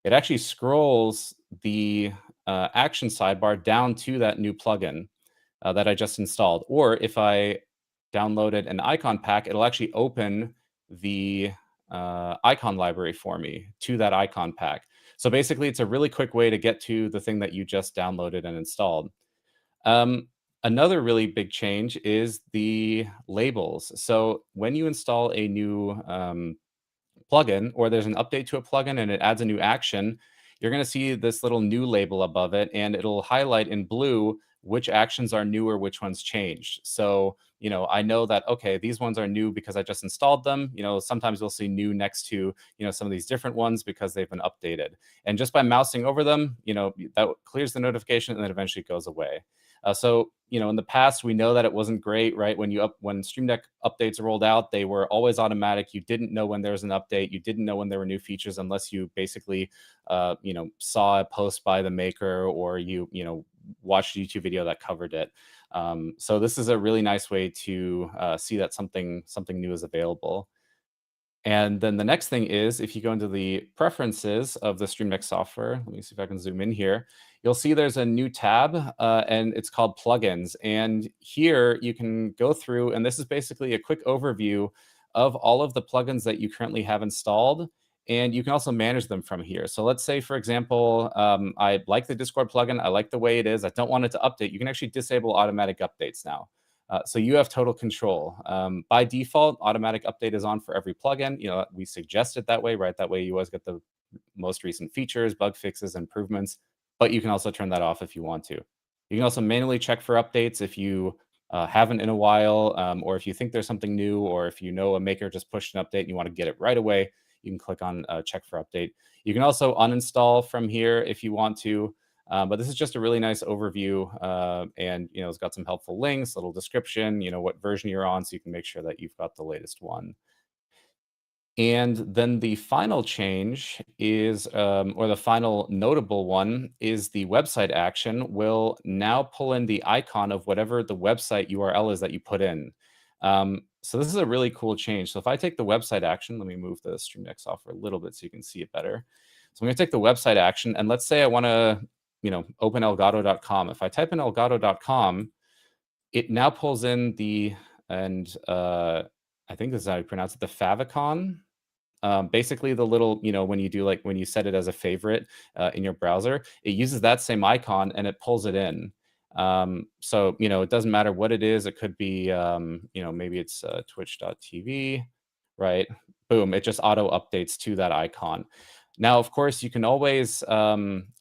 it actually scrolls the action sidebar down to that new plugin that I just installed. Or if I downloaded an icon pack, it'll actually open the icon library for me to that icon pack. So basically, it's a really quick way to get to the thing that you just downloaded and installed. Another really big change is the labels. So when you install a new plugin, or there's an update to a plugin and it adds a new action, you're going to see this little new label above it, and it'll highlight in blue which actions are new or which ones changed. So, I know that, okay, these ones are new because I just installed them. Sometimes we'll see new next to, some of these different ones because they've been updated. And just by mousing over them, that clears the notification and then eventually goes away. So, in the past, we know that it wasn't great, right? When Stream Deck updates rolled out, they were always automatic. You didn't know when there was an update. You didn't know when there were new features unless you basically, saw a post by the maker, or you watched a YouTube video that covered it. So this is a really nice way to see that something new is available. And then the next thing is, if you go into the preferences of the Stream Deck software, let me see if I can zoom in here, you'll see there's a new tab, and it's called Plugins. And here you can go through, and this is basically a quick overview of all of the plugins that you currently have installed. And you can also manage them from here. So let's say, for example, I like the Discord plugin. I like the way it is. I don't want it to update. You can actually disable automatic updates now. So you have total control. By default, automatic update is on for every plugin. We suggest it that way, right? That way you always get the most recent features, bug fixes, improvements. But you can also turn that off if you want to. You can also manually check for updates if you haven't in a while, or if you think there's something new, or if a maker just pushed an update and you want to get it right away, you can click on check for update. You can also uninstall from here if you want to. But this is just a really nice overview, and it's got some helpful links, little description, what version you're on, so you can make sure that you've got the latest one. And then the final change is, or the final notable one is the website action will now pull in the icon of whatever the website URL is that you put in. So this is a really cool change. So if I take the website action, let me move the Stream Deck software a little bit so you can see it better. So I'm going to take the website action, and let's say I want to, open Elgato.com. If I type in Elgato.com, it now pulls in I think this is how you pronounce it, the favicon. Basically the little, when you set it as a favorite in your browser, it uses that same icon and it pulls it in. So, it doesn't matter what it is. It could be, maybe it's twitch.tv, right? Boom, it just auto updates to that icon. Now, of course, you can always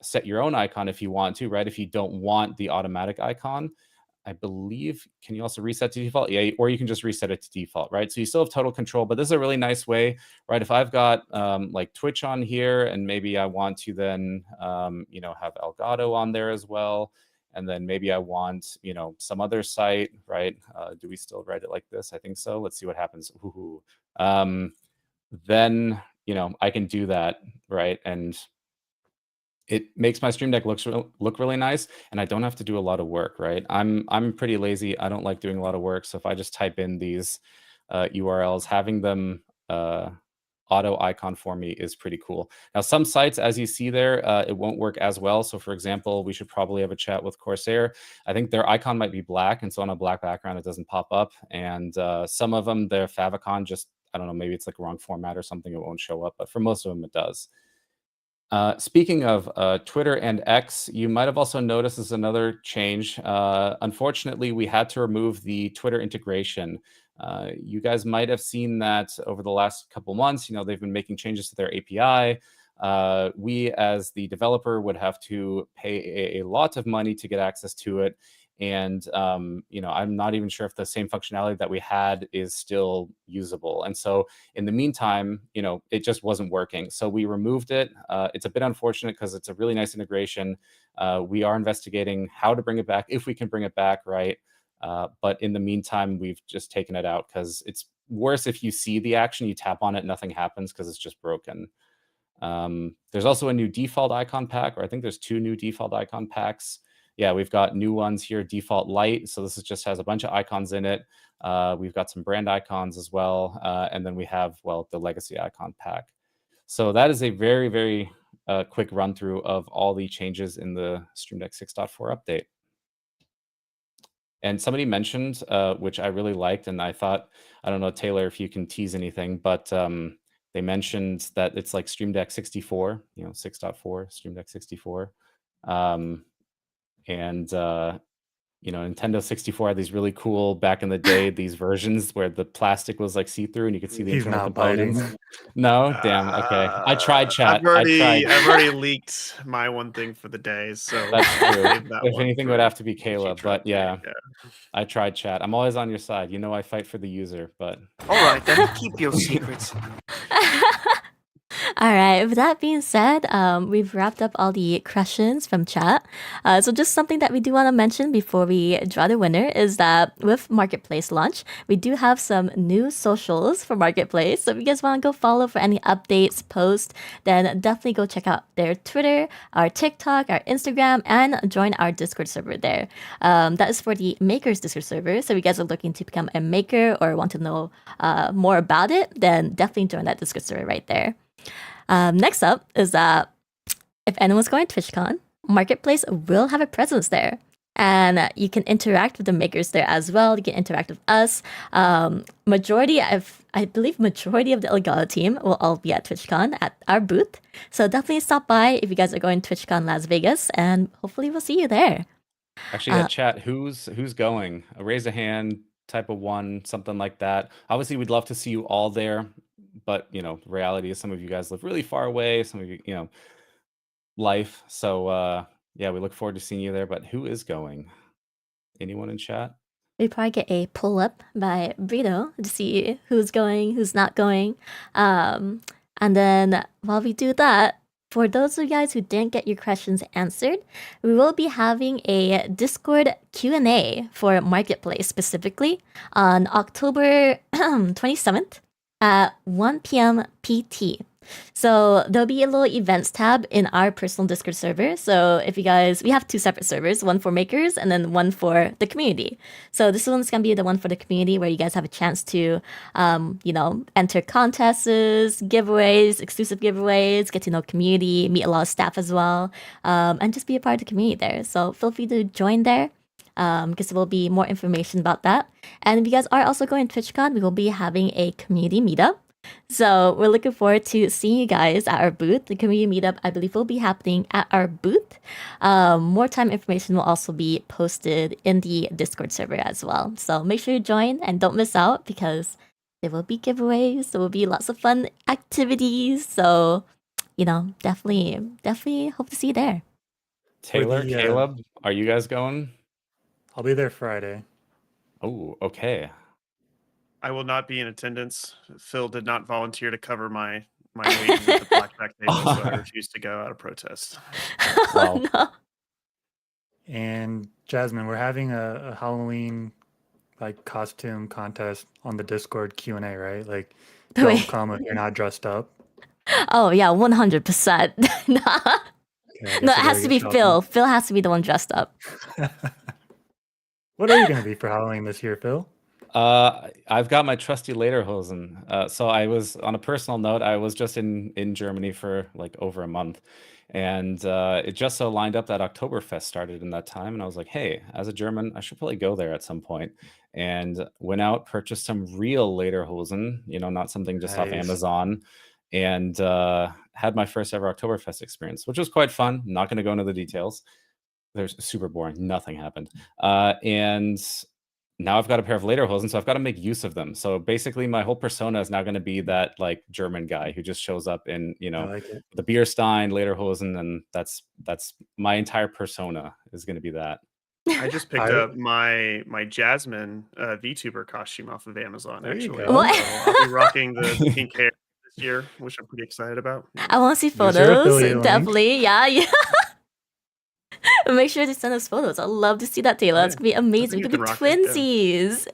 set your own icon if you want to, right? If you don't want the automatic icon, I believe, can you also reset to default? Yeah, or you can just reset it to default, right? So you still have total control, but this is a really nice way, right? If I've got like Twitch on here and maybe I want to then, have Elgato on there as well. And then maybe I want, some other site, right? Do we still write it like this? I think so. Let's see what happens. Ooh. Then, I can do that, right? And it makes my Stream Deck look really nice, and I don't have to do a lot of work, right? I'm pretty lazy. I don't like doing a lot of work. So if I just type in these URLs, having them auto icon for me is pretty cool. Now, some sites, as you see there, it won't work as well. So for example, we should probably have a chat with Corsair. I think their icon might be black, and so on a black background, it doesn't pop up. And some of them, their favicon just, I don't know, maybe it's like a wrong format or something, it won't show up. But for most of them, it does. Speaking of Twitter and X, you might have also noticed there's another change. Unfortunately, we had to remove the Twitter integration. You guys might have seen that over the last couple months. They've been making changes to their API. We, as the developer, would have to pay a lot of money to get access to it. And, I'm not even sure if the same functionality that we had is still usable. And so in the meantime, it just wasn't working. So we removed it. It's a bit unfortunate because it's a really nice integration. We are investigating how to bring it back, if we can bring it back, right? But in the meantime, we've just taken it out because it's worse if you see the action, you tap on it, nothing happens because it's just broken. There's also a new default icon pack, or I think there's 2 new default icon packs. Yeah, we've got new ones here, default light. So this just has a bunch of icons in it. We've got some brand icons as well. And then we have, the legacy icon pack. So that is a very, very quick run through of all the changes in the Stream Deck 6.4 update. And somebody mentioned, which I really liked, and I thought, I don't know, Taylor, if you can tease anything, but they mentioned that it's like Stream Deck 64, 6.4, Stream Deck 64. And Nintendo 64 had these really cool, back in the day, these versions where the plastic was like see-through and you could see the He's internal not biting. components. No, damn. Okay, I tried, chat. I've already leaked my one thing for the day, so That's true. save that If one anything, it for would have to be future Caleb. But yeah, update, I tried, chat. I'm always on your side. I fight for the user. But All right, then keep your secrets. All right, with that being said, we've wrapped up all the questions from chat. So just something that we do want to mention before we draw the winner is that with Marketplace launch, we do have some new socials for Marketplace. So if you guys want to go follow for any updates, posts, then definitely go check out their Twitter, our TikTok, our Instagram, and join our Discord server there. That is for the Makers Discord server. So if you guys are looking to become a maker or want to know more about it, then definitely join that Discord server right there. Next up is that if anyone's going to TwitchCon, Marketplace will have a presence there. And you can interact with the makers there as well. You can interact with us. I believe majority of the Elgato team will all be at TwitchCon at our booth. So definitely stop by if you guys are going to TwitchCon Las Vegas, and hopefully we'll see you there. actually, chat, who's going? Raise a hand, type of 1, something like that. Obviously, we'd love to see you all there. But, reality is some of you guys live really far away. Some of you, life. So, yeah, we look forward to seeing you there. But who is going? Anyone in chat? We probably get a pull up by Brito to see who's going, who's not going. And then while we do that, for those of you guys who didn't get your questions answered, we will be having a Discord Q&A for Marketplace specifically on October 27th. at 1 p.m. PT. So there'll be a little events tab in our personal Discord server. So if you guys, we have 2 separate servers, one for makers and then one for the community. So this one's gonna be the one for the community where you guys have a chance to, enter contests, giveaways, exclusive giveaways, get to know community, meet a lot of staff as well, and just be a part of the community there. So feel free to join there. Because there will be more information about that. And if you guys are also going to TwitchCon, we will be having a community meetup. So we're looking forward to seeing you guys at our booth. The community meetup, I believe, will be happening at our booth. More time information will also be posted in the Discord server as well. So make sure you join and don't miss out because there will be giveaways. There will be lots of fun activities. So, definitely hope to see you there. Taylor, the, Caleb, are you guys going? I'll be there Friday. Oh, okay. I will not be in attendance. Phil did not volunteer to cover my wages at the blackjack table, so I refuse to go out of protest. Well, No. And Jasmine, we're having a Halloween costume contest on the Discord Q&A, right? Like, don't Wait. come if you're not dressed up. Oh yeah, 100%. Nah. Okay, I guess No, I it has gotta to get be shopping. Phil. Phil has to be the one dressed up. What are you gonna be for Halloween this year, Phil? I've got my trusty lederhosen. So I was, on a personal note, I was just in Germany for like over a month, and it just so lined up that Oktoberfest started in that time, and I was like, hey, as a German, I should probably go there at some point. And went out, purchased some real lederhosen, not something just off Nice. Amazon, and had my first ever Oktoberfest experience, which was quite fun. Not going to go into the details. They're super boring. Nothing happened. And now I've got a pair of lederhosen, so I've got to make use of them. So basically, my whole persona is now going to be that like German guy who just shows up in, I like it. the beer stein, lederhosen, and that's my entire persona is going to be that. I just picked up my Jasmine VTuber costume off of Amazon. There you Actually, go. What? So I'll be rocking the pink hair this year, which I'm pretty excited about. I want to see Use your photos. affiliate link. Definitely. Yeah. Make sure to send us photos. I'd love to see that, Taylor. It's Yeah. gonna be amazing. You We could be can rock it, yeah. twinsies.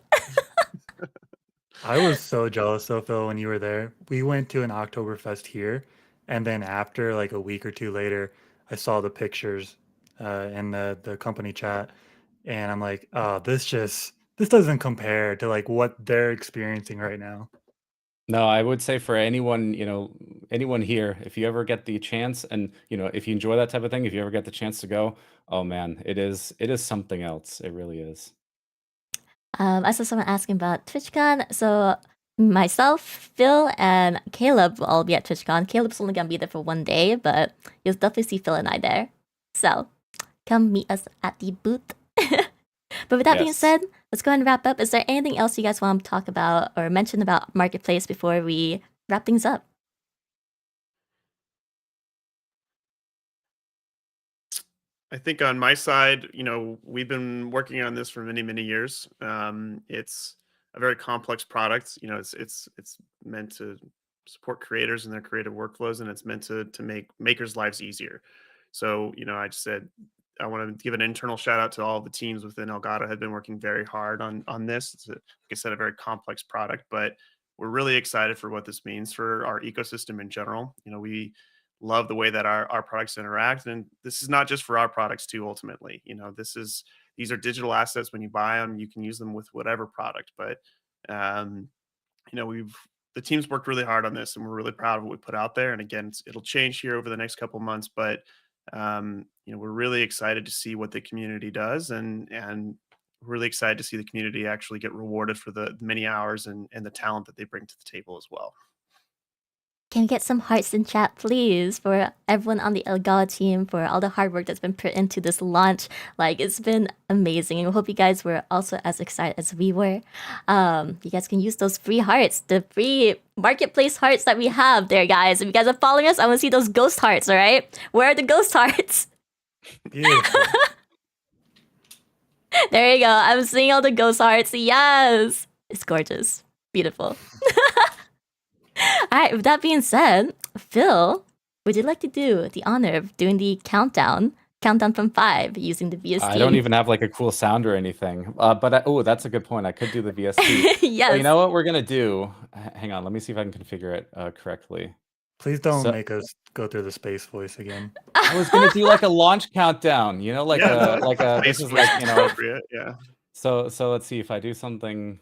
I was so jealous, though, Phil, when you were there. We went to an Oktoberfest here, and then after, like a week or two later, I saw the pictures in the company chat, and I'm like, oh, this doesn't compare to like what they're experiencing right now. No, I would say for anyone, anyone here, if you ever get the chance, and if you enjoy that type of thing, if you ever get the chance to go, oh man, it is something else. It really is. I saw someone asking about TwitchCon. So myself, Phil, and Caleb will all be at TwitchCon. Caleb's only gonna be there for one day, but you'll definitely see Phil and I there. So come meet us at the booth. But with that being Yes. said, let's go ahead and wrap up. Is there anything else you guys want to talk about or mention about Marketplace before we wrap things up? I think on my side, we've been working on this for many, many years. It's a very complex product. It's meant to support creators and their creative workflows, and it's meant to make makers' lives easier. So, I just said I want to give an internal shout out to all the teams within Elgato have been working very hard on this. It's like I said, a very complex product, but we're really excited for what this means for our ecosystem in general. We love the way that our products interact, and this is not just for our products too. Ultimately, these are digital assets. When you buy them, you can use them with whatever product. But the team's worked really hard on this, and we're really proud of what we put out there. And again, it'll change here over the next couple months, but we're really excited to see what the community does, and really excited to see the community actually get rewarded for the many hours and the talent that they bring to the table as well. Can we get some hearts in chat, please, for everyone on the Elgato team, for all the hard work that's been put into this launch? Like, it's been amazing, and we hope you guys were also as excited as we were. You guys can use those free hearts, the free Marketplace hearts that we have there, guys. If you guys are following us, I want to see those ghost hearts, all right? Where are the ghost hearts? Beautiful. There you go. I'm seeing all the ghost hearts. Yes! It's gorgeous. Beautiful. All right, with that being said, Phil, would you like to do the honor of doing the countdown countdown from 5 using the VST. I don't even have like a cool sound or anything. But oh, that's a good point. I could do the VST. Yes. So you know what we're gonna do? Hang on, let me see if I can configure it correctly. Please don't So- make us go through the space voice again. I was gonna do like a launch countdown. You know, like Yeah, a this is like, you know. appropriate. Yeah. So let's see if I do something.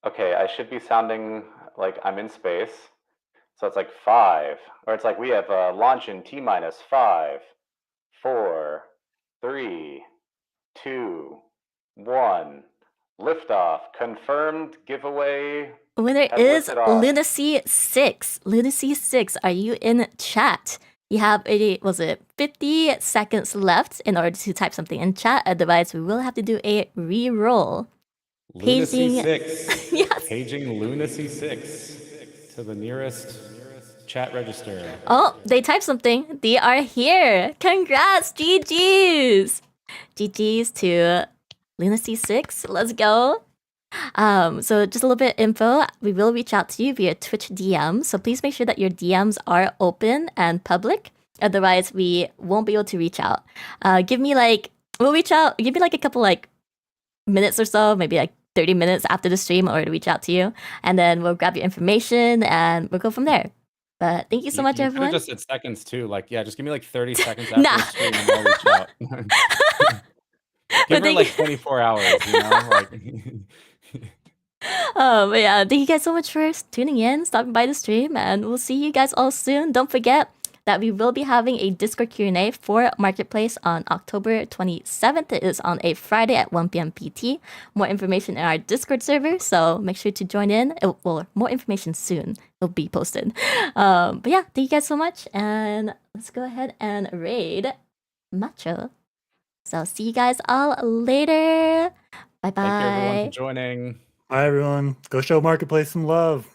Okay, I should be sounding like I'm in space. So it's like 5, or it's like we have launch in T minus 5, 4, 3, 2, 1. Liftoff. Confirmed giveaway. Winner Have is lifted off. Lunacy6. Lunacy6, are you in chat? You have 50 seconds left in order to type something in chat. Otherwise, we will have to do a re-roll. Lunacy Paging- 6. Yes. Paging Lunacy 6 to the nearest chat register. Oh, they typed something. They are here. Congrats, GG's. GG's to Lunacy6. Let's go. So just a little bit of info. We will reach out to you via Twitch DM. So please make sure that your DMs are open and public. Otherwise, we won't be able to reach out. Give me like a couple like minutes or so, maybe like 30 minutes after the stream in order to reach out to you. And then we'll grab your information and we'll go from there. But thank you so much, you everyone. Just said seconds too. Like, yeah, just give me like 30 seconds after Nah. the stream and I'll reach out. Give her thank like you- 24 hours, you know? Like, But yeah, thank you guys so much for tuning in, stopping by the stream, and we'll see you guys all soon. Don't forget that we will be having a Discord Q&A for Marketplace on October 27th. It is on a Friday at 1 p.m. PT. More information in our Discord server, so make sure to join in. More information soon will be posted. But yeah, thank you guys so much, and let's go ahead and raid Macho. So see you guys all later. Bye thank you everyone bye. for joining. Hi, everyone. Go show Marketplace some love.